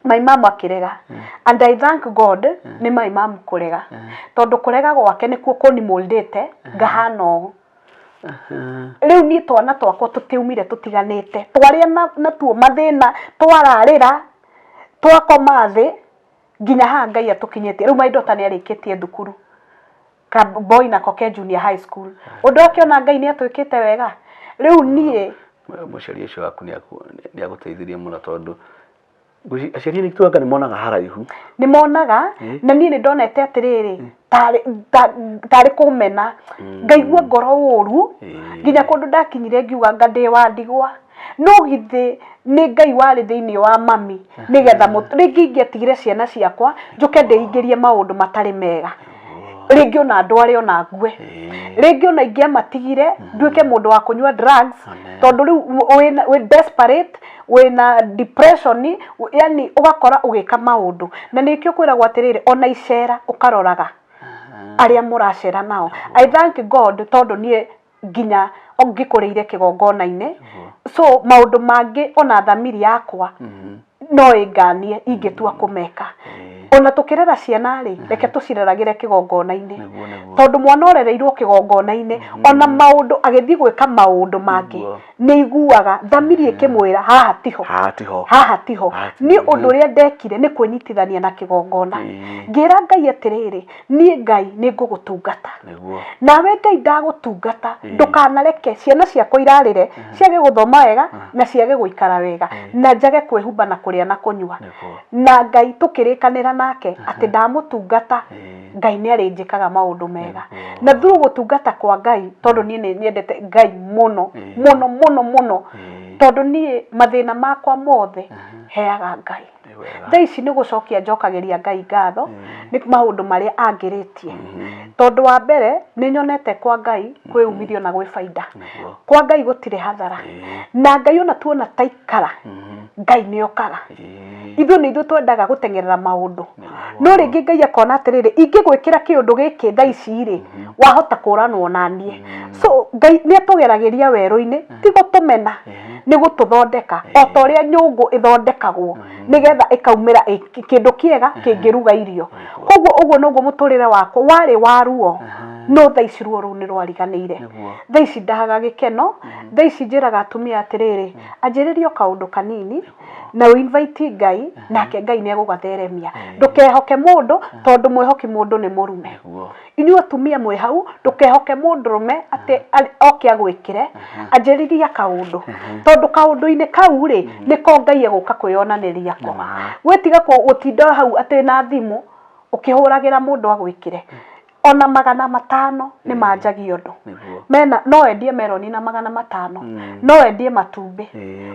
my mom akirega and I thank God ni my mom kurega tondu kurega gwake nikuo kuni moldete ngahano riu ni twana twakwa tutiumire tutiganite twaria na tuo mathina twararira twakoma thi nginya ha Ngai atukinyete riu maindo tani arikitie thukuru boy na Koke Junior High School undu akiona Ngai ni atwikite wega riu nie muciari ucio waku ni aguteithirie muno tondu aciari ni tuanga ni monaga haraihu ni monaga na nie ni ndonete atiriri tari kumena ngaigua ngoro uru nginya kundu ndakinyire ngiuga ngande wa ndigwa no githi ni Ngai wari thiini wa mami nigetha ringi ngiatigire ciana ciakwa njuke ndeingirie maundu matari mega ringi ona ndware ona ngue ringi ona ingia matigire nduike mundu wa kunywa drugs tondu riu we desperate wena depression yani ugakora ugika maundu na nikio kwiragwa atiriri ona icera ukaroraga aria muracera nao I thank God tondu nie nginya ongikureire kigongona-ini so maundu mangi ona thamiri yakwa no inganie ingitua kumeka ona tukirera ciana ri reke tucireragire kigongona-ini tondu mwana orereirwo kigongona-ini ona maundu agithii gwika maundu mangi ni iguaga thamiri ikimwira haha tiho ni undu ria ndekire ni kwenyitithania na kigongona ngira Ngai atiriri ni Ngai ni ngugutungata nawe Ngai ndagutungata ndukanareke ciana ciakwa irarire ciage guthoma wega na ciage guikara wega na njage kwihumba na kuria na kunywa na Ngai tukirikanira nake ati ndamutungata Ngai ni arinjikaga maundu mega na thuru gutungata kwa Ngai tondu nie niendete Ngai muno tondu nie mathina makwa mothe heaga Ngai thaa ici ni gucokia njokagiria Ngai ngatho ni maundu maria angiritie tondu wa mbere ni nyonete kwa Ngai kwiumithio na gwi faida kwa Ngai gutire hathara na Ngai ona tuona taikara Ngai ni okaga ithu ni ithu twendaga gutengerera maundu no ringi Ngai akona atiriri ingigwikira kiundu giki thaa ici ri wahota kuranwo nanie so Ngai ni atugeragiria weru-ini ti gutumena ni gututhondeka o ta uria nyungu ithondekagwo nigetha ikaumira kindu kiega kingiruga irio koguo uguo noguo muturire wako wari waruo no tha ici ruo ru ni rwariganĩire tha ici ndahaga gĩkeno tha ici njĩraga atumia atirĩrĩ anjĩrĩrio kaũndũ kanini na invite Ngai nake Ngai nĩ egũgatheremia ndukehoke mũndũ tondũ mwĩhoki mũndũ nĩ mũrume inyuĩ atumia mwĩ hau ndukehoke mũndũrũme atĩ oke agwĩkĩre anjĩrĩria kaũndũ tondũ kaũndũ-inĩ kau rĩ nĩko Ngai egũka kwĩyonanĩria ko gwĩtiga gũtinda hau atĩ na thimũ ukihuragira mundu agwikire ona 500 ni manjagia undu mena no endie meroni na 500 no endie matumbi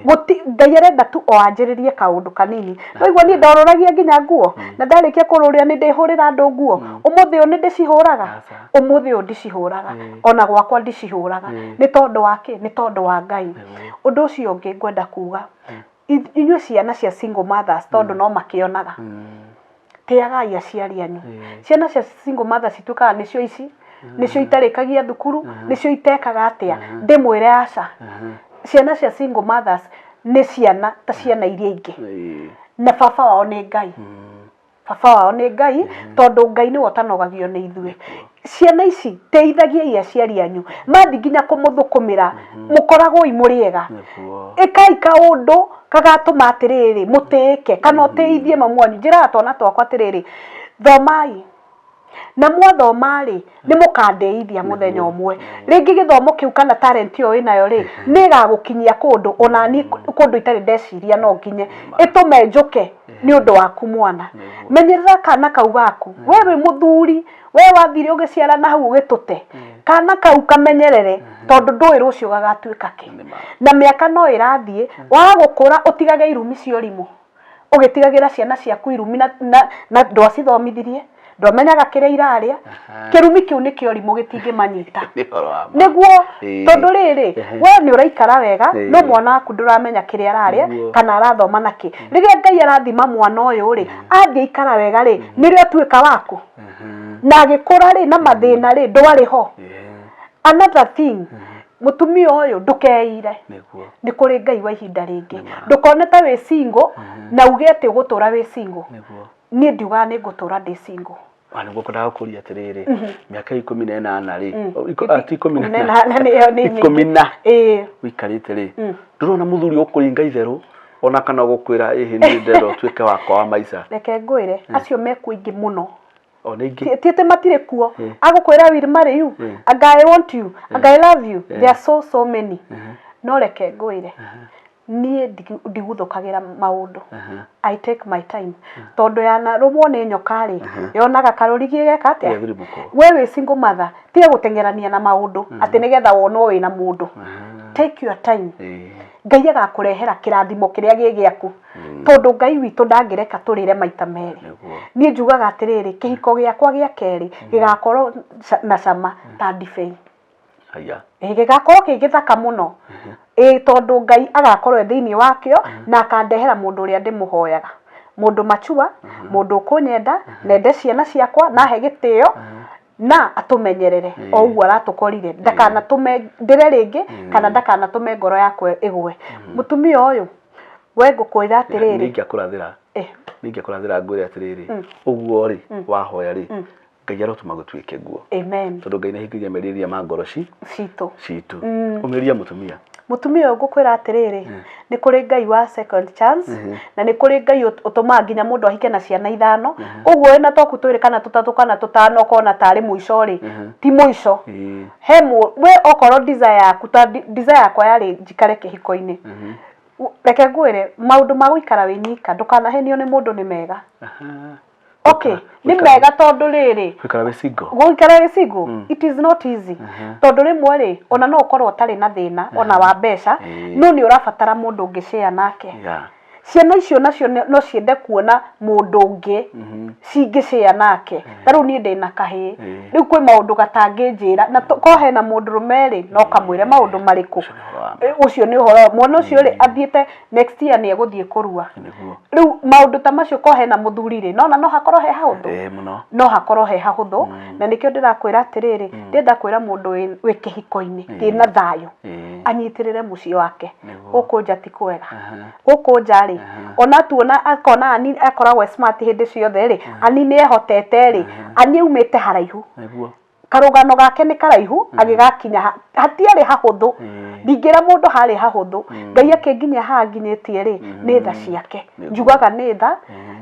guti Ngai arenda tu oanjiririe kaundu kanini no igwa ni ndororagia nginya nguo na ndarikia kururia ni ndihurira andu nguo umuthi ni ndicihuraga umuthi ndicihuraga ona gwakwa ndicihuraga ni tondu wake ni tondu wa Ngai undu ucio ungi ngwenda kuga inyuĩ ciana cia single mothers tondu no makionaga teagai aciari anyu ciana cia single mothers citukaga nicio ici nicio itarikagia thukuru nicio itekaga atia ndimwire aca ciana cia single mothers ni ciana ta ciana iria ingi na baba wao ni Ngai baba wao ni Ngai tondu Ngai ni wotanogagio ni ithuĩ ciana ici teithagia aciari anyu mathi nginya kumuthukumira mukoragwo imuriega ikai kaundu kagatuma atiriri mutike kana uteithie mamwanyu njira twana twakwa atiriri thomai na mwathoma ri ni mukandeithia muthenya umwe ringi githomo kiu kana talent yo inayo ri ni gagukinyia kundu ona ni kundu itari ndeciria no nginye itume njuke ni undu waku mwana menyerera kana kau gaku wewe muthuri we wathire ugiciara na hau ugitute kana kau kamenyerere tondu ndui rucio gagatuika ki na miaka no irathie wa gukura utigage irumi cio rimu ugitigagira ciana ciaku irumi na ndwacithomithirie ndomenyaga kiria iraria kirumi kiu ni kio rimu gitingimanyita niguo tondu riri we ni uraikara wega no mwana waku nduramenya kiria araria kana arathoma naki riria Ngai arathima mwana uyu ri athie ikara wega ri nirio tuika waku na agikura ri na mathina ri ndwari ho another thing mutumia uyu ndukeire ni kuri Ngai wa ihinda ringi ndukone ta wi single na uge ati gutura wi single ni ndiuga ni gutura ndi single ani gukora kuria atiriri miaka 18 ri ati 10 wikarite ri ndurona muthuri ukuringa itheru ona kana gukwira ihi ni ndero tuike wakwa wa maica reke ngwire acio mekuingi muno tiete matire kuo agukwira will marry you I want you I love you there are so many no reke ngwire nie ndiguthukagira maundu I take my time tondu yana rumwo ni nyokari yonaga karurigie geka atia wewe single mother tiga gutengerania na maundu ati nigetha wonwo wina mundu take your time Ngai agakurehera kirathimo kiria gigiaku tondu Ngai witu ndangireka turire maita meri nie njugaga atiriri kihiko giakwa gia keri gigakorwo na cama ta ndibei aya gigakorwo kigithaka muno tondu Ngai agakorwo thiini wakio na akandehera mundu uria ndimuhoyaga mundu machua mundu kunyenda nende ciana ciakwa na he gitio na atumenyerere o ugu aratukorire ndakana tume ndire ringi kana ndakana tume ngoro yakwe igwe mutumia uyu we ngukwira atiriri ningi akurathira ngwire atiriri uguo ri wahoya ri Ngai arotuma gutwike guo amen tondu Ngai nahingiria meriria ma ngoro citu umiria mutumia ngukwira atiriri ni kuri Ngai wa second chance na ni kuri Ngai utuma nginya mundu ahike na ciana 5 uguo ina toku twiri kana 3 kana 5 kona tari muico ri ti muico hemu we okoro desire yaku ta desire yakwa yari njikare kihiko-ini reke ngwire maundu ma guikara winyika ndukanahenio ni mundu ni mega okay ni mega tondu riri guikara wi single it is not easy tondu rimwe ri ona no ukorwo tari na thina ona wa mbeca no ni urabatara mundu ungishare nake ciana icio nacio no ciende kuona mundu ungi cingishare nake taru ni ndina kahi riu kwi maundu gatanginjira na ko hena mundu rumeri no kamwire maundu mariku ucio ni uhoro mwana ucio ri athiete next year ni eguthie kurua riu maundu ta macio ko hena muthuri ri no hakorwo he hahuthu no hakorwo he hahuthu na nikio ndirakwira atiriri ndenda kwira mundu wi kihiko-ini kina thayo anyitirire mucii wake guku njati kwega guku njari ona tuona akona ani akoragwo smart hindi ciothe ri ani ni ehotete ri ani umite haraihu karugano gake ni karaihu agigakinya hatiari hahuthu ndingira mundu hari hahuthu Ngai akinginya hanginyitie ri ni tha ciake njugaga ni tha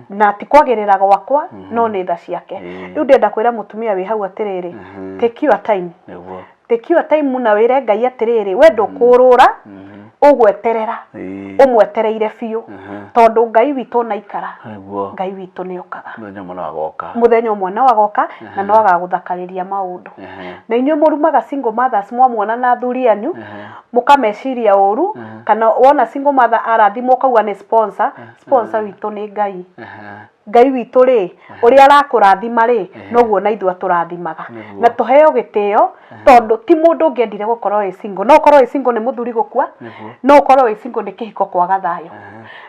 na ti kwagirira gwakwa no ni tha ciake riu ndenda kwira mutumia wi hau atiriri take your time take your time na wire Ngai atiriri we ndukurura ugweterera umwetereire biu tondu Ngai witu naikara Ngai witu ni okaga muthenya umwe no agoka na no agaguthakariria maundu na inyu murumaga single mothers mwamwona na athuri anyu mukameciria uru kana wona single mother arathimo kauga ni sponsor witu ni Ngai Ngai witu ri uri arakurathima ri noguo na ithu aturathimaga na tuheo gitio tondu ti mundu ngiendire gukorwo wi single no korwo wi single ni muthuri gukua no korwo wi single ni kihiko kwa gathayo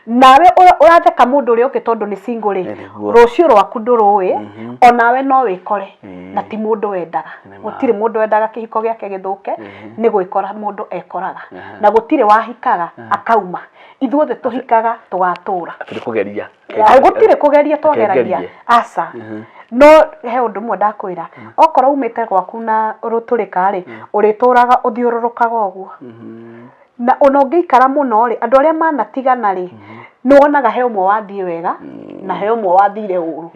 nawe uratheka mundu uri uki tondu ni single ri rucio rwaku nduruwi onawe no wikore na ti mundu wendaga gutire mundu wendaga kihiko giake githuke ni gwikora mundu ekoraga na gutire wahikaga akauma ithuothe tuhikaga tugatura kugeria gutire kugeria twageragia aca no he undu mwe ndakwira okoro umite gwaku na ruturika ri urituraga uthiururukaga oguo na unongeikara muno ri andu aria manatigana ri nuonaga he umwe wathie wega na he umwe wathire uru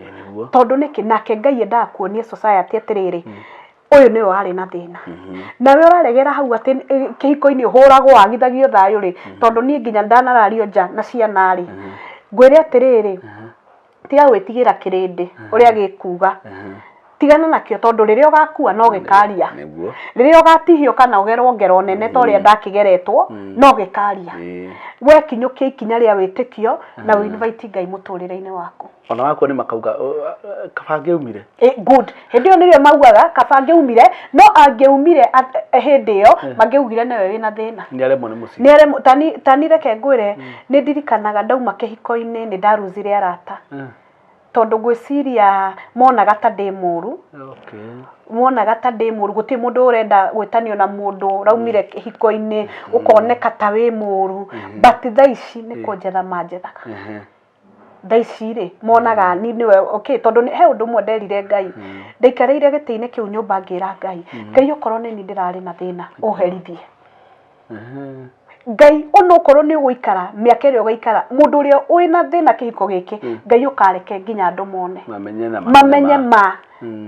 tondu niki nake Ngai endaga kuonia society atiriri uyu ni wari na thina nawe uraregera hau ati kihiko-ini uhuragwo wagithagio thayo ri tondu ni nginya ndanarario nja na ciana ri ngwire atiriri tiga gwitigira kirindi uria gikuga tigana nakio tondu riria ugakua no gikaria riria ugatihio kana ugerwo ngero nene to ria ndakigeretwo no gikaria we kinyukia ikinya ria witikio na we invite Ngai muturire-ini waku ona wako ni makauga kabange umire good hendio nirio maugaga kabange umire no angeumire hendio mangeugire nawe wina thina ni aremo ni muci ni aremo tani reke ngwire ni ndirikanaga ndauma kihiko-ini ni ndaruzire arata tondu gwiciria monaga ta ndi muru monaga ta ndi muru guti mundu urenda gwitanio na mundu raumire kihiko-ini ukoneka ta wi muru but thaici ni kunjetha manjethaga thaici ri monaga niwe okay tondu he undu mwe nderire Ngai ndaikareire giti-ini kiu nyumba ngira Ngai ukorwo ni ndirari na thina uherithie Ngai onokorwo ni guikara miaka iri ugaikara mundu uria wina thina kihiko giki Ngai ukareke nginya andu mone mamenye ma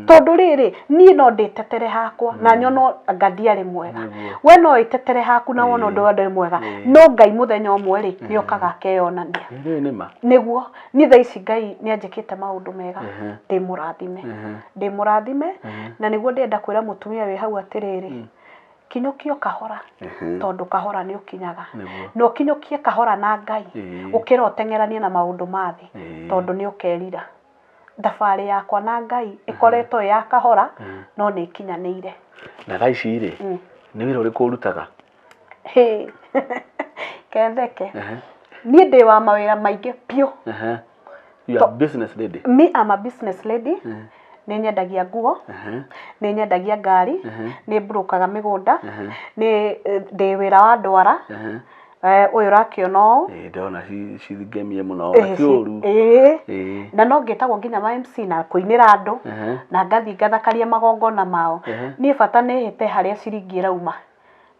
tondu riri ni no nditetere hakwa na nyono Ngai ari mwega we no itetere haku na wona undu wende mwega no Ngai muthenya umwe ri ni okaga akeyonania niguo ni thaici Ngai ni anjikite maundu mega ndi murathime na niguo ndenda kwira mutumia wi hau atiriri kinyukio kahora tondu kahora ni ukinyaga no kinyukie kahora na Ngai ukira utengerania na maundu mathi tondu ni ukerira thabari yakwa na Ngai ikoretwo ya kahora no ni kinyanire na thaici ri ni wira uriku urutaga ketheke ni ndi wa mawira maingi pio you are business lady me am a business lady ni nyendagia nguo ni nyendagia ngari ni brokaga migunda ni ndi wira wa ndwara uyu rakiona ndona cithingemie muno kiuru na no ngitagwo nginya ma MC na kuinira andu na ngathi ngathakaria magongona mao ni bata ni hite haria ciringi irauma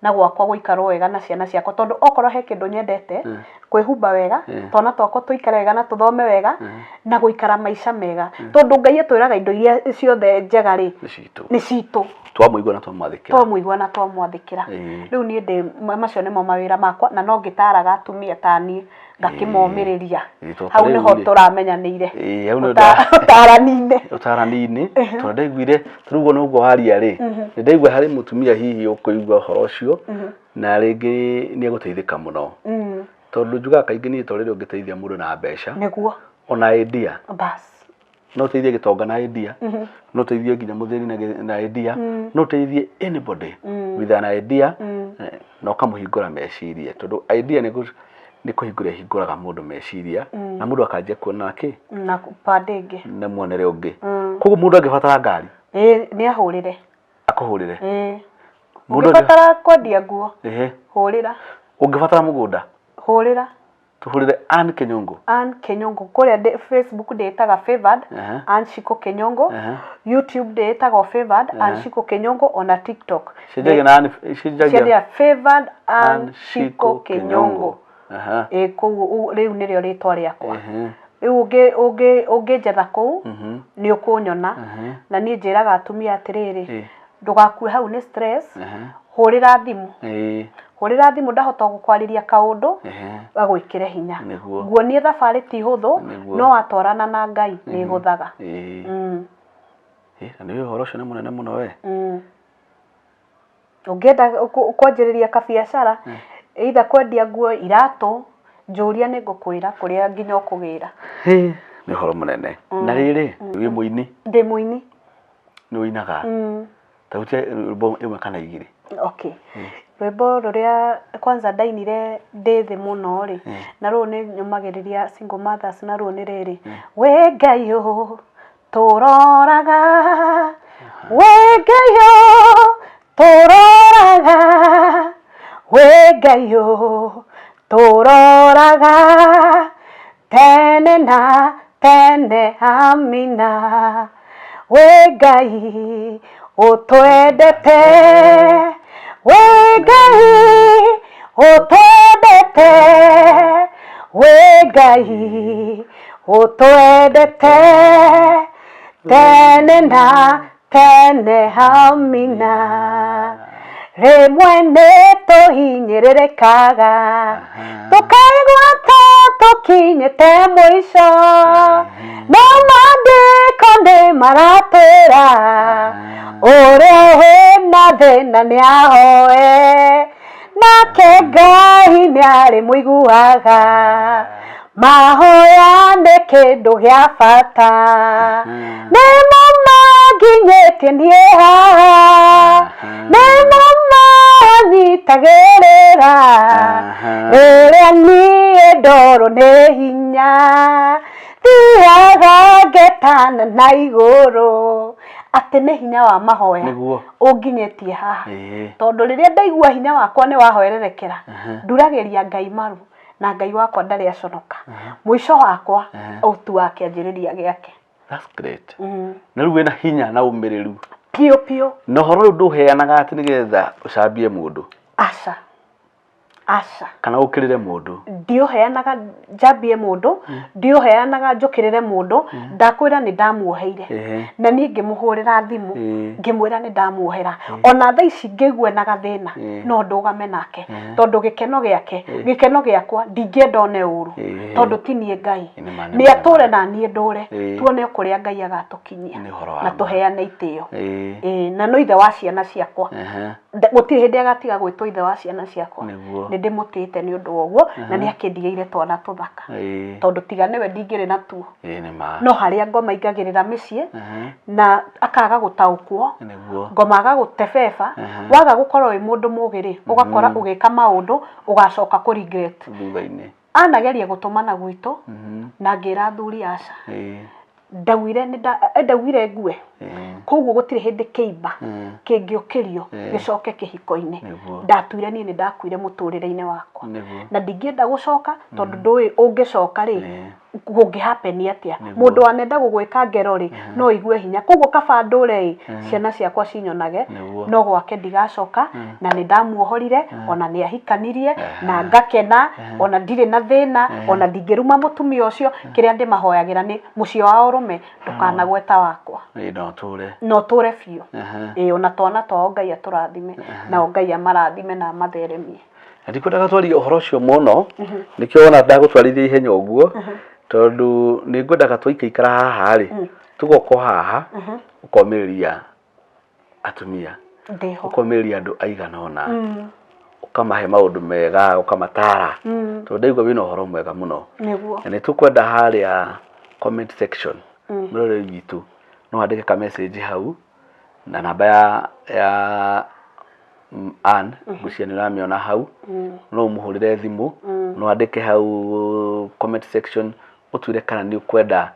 na gwakwa guikaro wega na ciana ciakwa tondu okorwo he kindu nyendete kwihumba wega tona twako tuikare wega na tuthome wega na guikara maisha mega tondu Ngai atwiraga indo iria ciothe njega ri ni citu twamuigua na twamwathikira riu ni ndi macio nimo mawira makwa na no ngitaraga atumia tani ngakimomiriria hau niho turamenyanire utaranine tondu ndaiguire turugo no gwo haria ri ndaigua hari mutumia hihi ukuigua horo ucio na ringi ni eguteithika muno tondu njuga kaingi ni to riri ungiteithia mundu na mbeca niguo ona idea bas no teithie gitonga na idea no teithie nginya mutheri na idea no teithie anybody with an idea no kamuhingura meciria tondu idea ni kuhingura hinguraga mundu meciria na mundu akanjia kuona ki na pandingi na muonere ungi koguo mundu angibatara ngari ni ahurire akuhurire mundu angibatara kwendia nguo hurira ungibatara mugunda hurira tuhurire Ann Kenyongo. Ann Kenyongo kuria Facebook ndetaga Favored Ann Shiko Kenyongo. YouTube ndetaga Favored Ann Shiko Kenyongo ona TikTok. Shejagia Favored Ann Shiko Kenyongo. Ku riu nirio ritwa riakwa. Ungejetha kuu ni ukunyona na ni njiraga atumia atiriri ndugakue hau ni stress hurira thimu hurira thimu ndahota gukwariria kaundu agwikire hinya nguonie thabari ti huthu no atwarana na Ngai ni guthaga na ni uhoro cio ni munene muno we ungenda kwanjiriria kabiacara either kwendia nguo iratu njuria ni ngukwira kuria nginya ukugira ni uhoro munene na riri wi muini ndi muini ni uinaga tauche rwimbo imwe kana igiri okay rwimbo ruria kwanza ndainire ndithi muno ri na ru ni nyumagiriria single mothers na ru ni riri we Ngai turoraga we Ngai turoraga we Ngai turoraga tene na tene amina we Ngai utwendete we Ngai utwendete we Ngai utwendete tene na tene amina rimwe ni tuhinyirikaga tukaigwata tukinyite mwisho no maandiko ni maratwira uria hena thina ni ahoe nake Ngai ni ari muiguaga mahoya ni kindu gia bata nimo manginyitie nie haha nimo manyitagirira uria nie ndoro ni hinya thiaga ngetana na iguru ati ni hinya wa mahoya unginyetie haha tondu riria ndaigua hinya wakwa ni wahoererekera nduragiria Ngai maru na Ngai wakwa ndari aconoka mwisho wakwa utu wake anjiriria giake. That's great. Na ruwe na hinya na umiriru pio pio no horo nduheanaga ati nigetha ucambie mundu aca kana ukirire mundu ndioheanaga njambie mundu ndioheanaga njukirire mundu ndakwira ni ndamuoheire na ni ngimuhurira thimu ngimwira ni ndamuohera ona tha ici ngigwe na gathina no ndugame nake tondu gikeno giake gikeno giakwa ndingienda one uru tondu tinie Ngai ni ature na nie ndure tuone kuria Ngai agatukinyia na tuheane itio na no ithe wa ciana ciakwa gutiri hindi agatiga gwitwo ithe wa ciana ciakwa ni ndimutite ni undu woguo na ni akindigire twana tuthaka tondu tiga niwe ndingire na tu no haria ngoma ingagirira micie na akaga gutaukwo ngoma aga gutebeba waga gukorwo wi mundu mugiri ugakora ugika maundu ugacoka ku regret thutha-ini anageria gutumana gwitu na ngira thuri aca ndawire ngue koguo gutire hindi kiimba kingiukirio gicoke kihiko-ini ndatuire ni ndakuire muturire-ini wakwa na ndingienda gucoka tondu ndui ungicoka ri gungi happen atia mundu anenda gugwika ngero ri no igue hinya koguo kaba ndure ciana ciakwa cinyonage no gwake ndigacoka na ni ndamuohorire ona ni ahikanirie na ngakena ona ndire na thina ona ndingiruma mutumia ucio kiria ndi mahoyagira ni mucio wa urume ndukanagweta wakwa no ture biu ona twana twao Ngai aturathime na Ngai amarathime na amatheremie ndikwendaga twarie uhoro ucio muno nikio ona ndagutwarithia ihenya uguo tondu ni ngwendaga twaikaikara haha ri tugoko haha ukomiriria atumia ukomiriria andu aigana ona ukamahe maundu mega ukamatara tondu ndaigua wina uhoro mwega muno ni tukwenda haria comment section murore witu no andike ka message hau na namba ya Ann gucia ni ramiona hau no muhurire thimu no andike hau comment section utwire kana ni ukwenda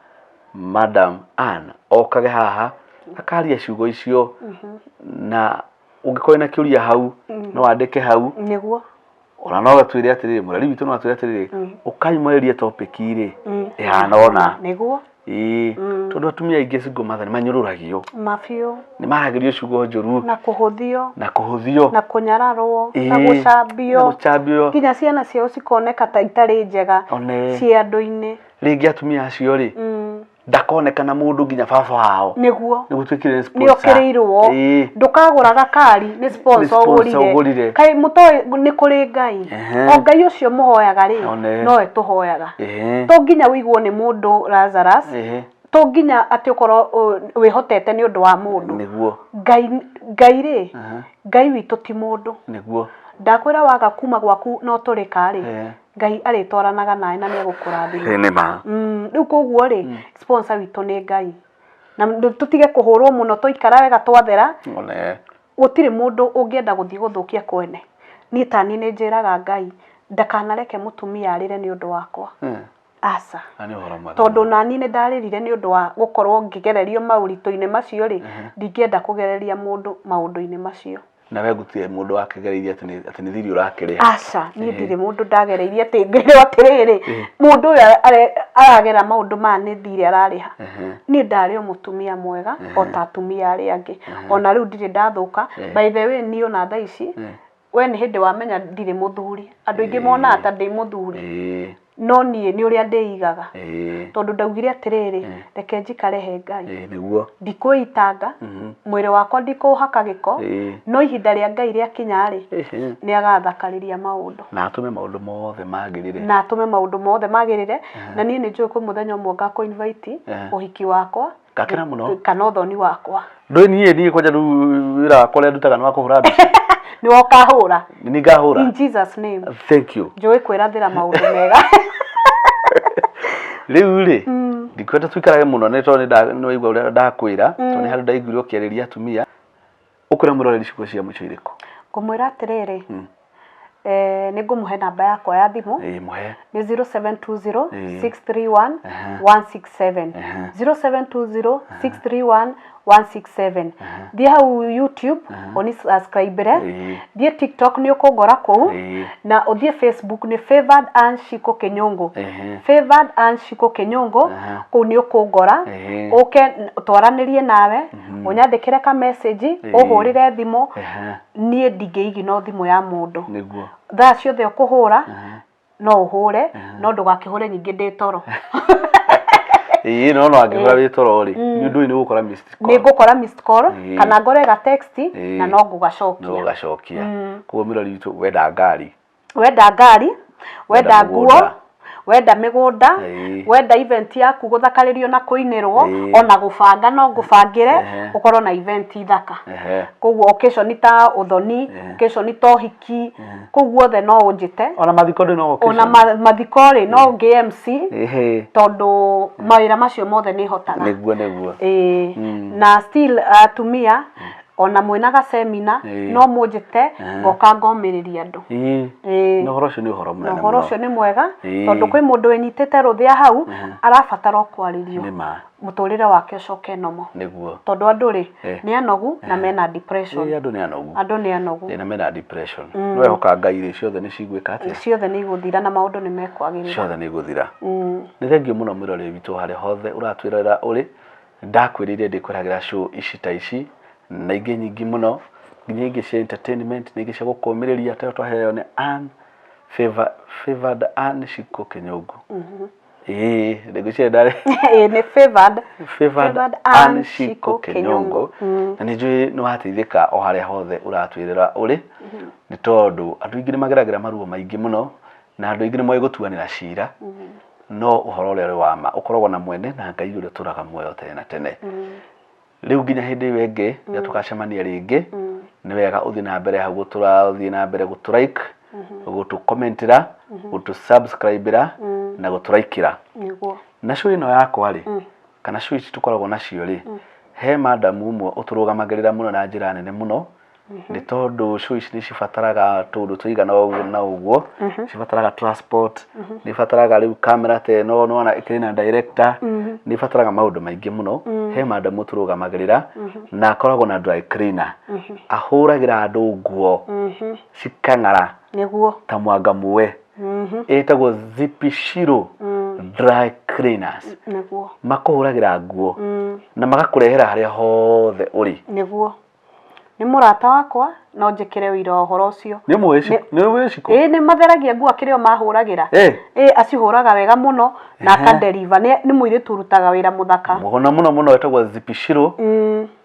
Madam Ann okage haha akaria ciugo icio na ungikorwo na kiuria hau no andike hau niguo ona no gatwire atiriri murari witu no gatwire atiriri ukaimoreria topic iri ihana niguo tondu atumia aingi cingo mathani manyururagio mafio ni maragerio ciugo njuru na kuhuthio na kunyararwo na gucambio kinya ciana ciao cikoneka ta itari njega ci andu-ini ringi atumia acio ri ndakonekana mundu nginya baba wao niguo twikire sponsor ni okirirwo ndukagura gakari ni sponsor ugurire kai mutoi ni kuri ngai o ngai ucio muhoyaga ri no etuhoyaga to nginya wiguo ni mundu Lazarus to nginya ati ukoro wihotete ni undu wa mundu niguo ngai ri ngai witu ti mundu niguo ndakwira waga kuma gwaku no turika ri ngai aritwaranaga nae na ni egukurathima ni ma riu koguo ri sponsor witu ni ngai na tutige kuhurwo muno tuikara wega twathera gutire mundu ungienda guthii guthukia kwene ni tani ni njiraga ngai ndakanareke mutumia arire ni undu wakwa asa tondu nani ni ndaririre ni undu wa gukorwo ngigererio maurito-ini macio ri ndingienda kugereria mundu maundu-ini macio na we gutie mundu wakigereirie ati ni thiri urakire aca ni ndire mundu ndagereirie ati ngirwo atiriri mundu aragera maundu ma ni thiri arariha ni ndari mutumia mwega o ta atumia ari angi ona riu ndire ndathuka by the way ni ona tha ici we ni hindi wamenya ndire muthuri andu ingi mona ata ndi muthuri no nie ni uria ndeigaga tondu ndaugire atiriri reke njikare he ngai niguo ndikuitanga mwiri wakwa ndikuhaka giko no ihinda ria ngai ria kinyari ni agathakariria maundu na atume maundu mothe magirire na nie ni njui ku muthenya umwe ngako invite uhiki wakwa gakira muno kana uthoni wakwa ndoi nie kwanja wira wakwa ria ndutaga ni wa kuhura mbica ni wakahura ni ngahura in Jesus name thank you njui kwirathira maundu mega riu ri ndikwenda twikarage muno ni tondu ni waigua uria ndakwira tondu ni handu ndaiguire ukiariria atumia ukwira muroreri cikuo cia muico iriku ngumwira atiriri ni ngumuhe namba yakwa ya thimu muhe ni 0720 631 167 0720 631 167 thie hau YouTube oni subscribe thie TikTok ni ukungora ku na uthie Facebook ni Favored Ann Shiko Kinyungu Favored Ann Shiko Kinyungu ku ni ukungora uke twaranirie nawe unyandikire ka message uhurire thimu nie ndingeigi no thimu ya mundu niguo thaa ciothe ukuhura no uhure no ndugakihure nyingi ndi toro no angihura wi toro ri ni ndu ni gukora missed call kana ngore ga text na no ngugacokia kuo mirori witu wenda ngari wenda nguo wenda migunda wenda event yaku guthakaririo na kuinirwo ona gubanga no ngubangire ukorwo na event ithaka koguo occasion ta uthoni occasion ta uhiki koguo the no unjite ona mathiko no occasion ona mathiko ri no GMC tondu mawira macio mothe ni hotaga niguo na still atumia ona mwinaga seminar no munjite ngoka ngomiriria andu no horo cio ni horo mwega no horo cio ni mwega tondu kwi mundu enyitete ruthia hau arabatara kwaririo muturire wake coke nomo niguo tondu andu ri ni anogu na mena depression andu ni anogu na mena depression no ehoka ngai ri ciothe ni cigwika atia ciothe ni iguthira na maundu ni mekwagirira ciothe ni iguthira ni thengio muno mwirore witu hari hothe uratwirira uri ndakwirire ndikwiragira show ici ta ici na ingi nyingi muno nginya ingi cia entertainment na ingi cia gukomiriria ta twaheo ni Ann Favored Ann Shiko Kinyungu ndigucia ndare ni Favored Ann Shiko Kinyungu na ni njui ni wateithika o haria hothe uratwirira uri ni tondu andu ingi ni mageragira maruo maingi muno na andu ingi ni moe gutuanira cira no uhoro uria wa ma ukoragwo na mwene na ngai uria turaga muoyo tene na tene riu nginya hindi wenge ya tukacemania ringi ni wega uthi na mbere hau uthi na mbere guturike gutu commentira gutu subscribera na guturikira niguo na show ino yakwa ri kana show ici tukoragwo nacio ri he madam umwe uturugamagirira muno na njira nene muno nĩ tondũ show ici nĩ cibataraga tũndũ tũigana na ũguo cibataraga transport nĩ ibataraga rĩu kamera ta ĩno nona ĩkĩrĩ na director nĩ ibataraga maũndũ maingĩ mũno he madam tũrũgamagĩrĩra na akoragwo na dry cleaner ahũragĩra andũ nguo cikang'ara nĩguo ta mwanga muwe ĩtagwo Zipishiro dry cleaners nĩguo makũhũragĩra nguo na magakũrehera harĩa hothe ũrĩ nĩguo nĩ mũrata wakwa no njĩkĩre wĩra ũhoro ũcio nĩ mwĩciko nĩ matheragia nguo kĩrĩa mahũragĩra acihũraga wega mũno na akadeliver nĩ mũirĩtu ũrutaga wĩra mũthaka mũno etagwo Zipishiro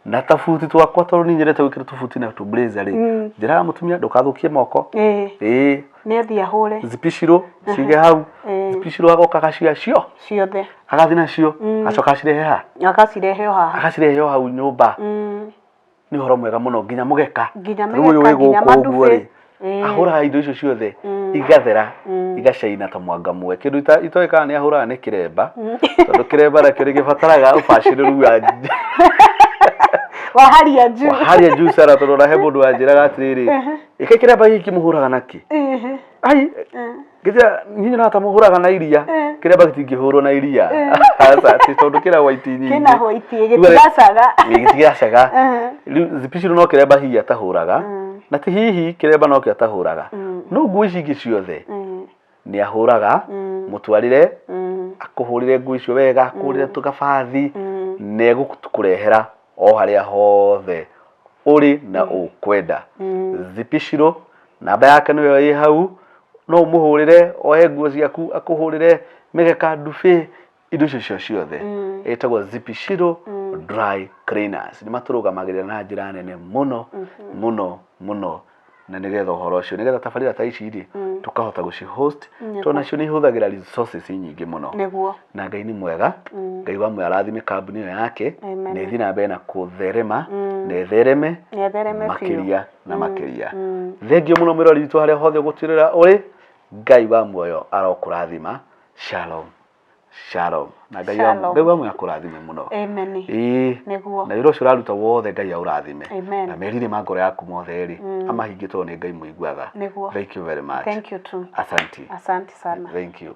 na tafuti twakwa tondũ niĩ nyendete gwĩkĩra tubuti na tu blazer rĩ njĩraga mũtumia ndũkathũkie moko nĩ athia hũre Zipishiro cige hau Zipishiro agoka gacia ciothe agathi nacio acoka acirehe hau nyũmba ni horo mwega muno nginya mugeka nginya madufe ahuraga indo icio ciothe igathera igacaina ta mwanga muwe kindu itoeka ni ahuraga ni kiremba tondu kiremba nakio gibataraga ubaciriru wa haria juu sara tondu na he mundu anjiraga atiriri ike kiremba giki muhuraga naki ai githia nyinyi na tamuhuraga na iria kiremba gitingihurwo na iria asa tondu kira white nyinyi kina white gitigacaga Zipishiro no kiremba hihi atahuraga na ti hihi kiremba no kio atahuraga no nguo ici ingĩ ciothe ni ahuraga mutwarire akuhurire nguo icio wega akuhurire tukabathi ne gukurehera o haria hothe uri na ukwenda Zipishiro namba yake niyo ĩ hau no muhurire ohe nguo ciaku akuhurire migeka dufe indo icio ciothe etagwo Zipishiro dry cleaners ni maturũgamagĩrĩra na njĩra nene muno na nigetha ũhoro ũcio nigetha tabarĩra ta ici rĩ tukahota gũci host tondũ nacio nĩ ihũthagĩra resources nyingĩ mũno na Ngai nĩ mwega Ngai wa mwe arathime kambuni ĩyo yake na ĩthiĩ na mbere na kũtherema na ĩthereme makĩria na makĩria thengio mũno mwĩrori witũ harĩa hothe gũtirĩra ũrĩ Ngai wa muoyo arokũrathima shalom na Ngai wa muoyo akũrathime mũno amen nĩguo na wĩra ũcio ũraruta wothe Ngai aũrathime na merire mangoro yaku mothe rĩ amahingĩtwo nĩ Ngai mũiguaga thank you very much thank you too asante sana thank you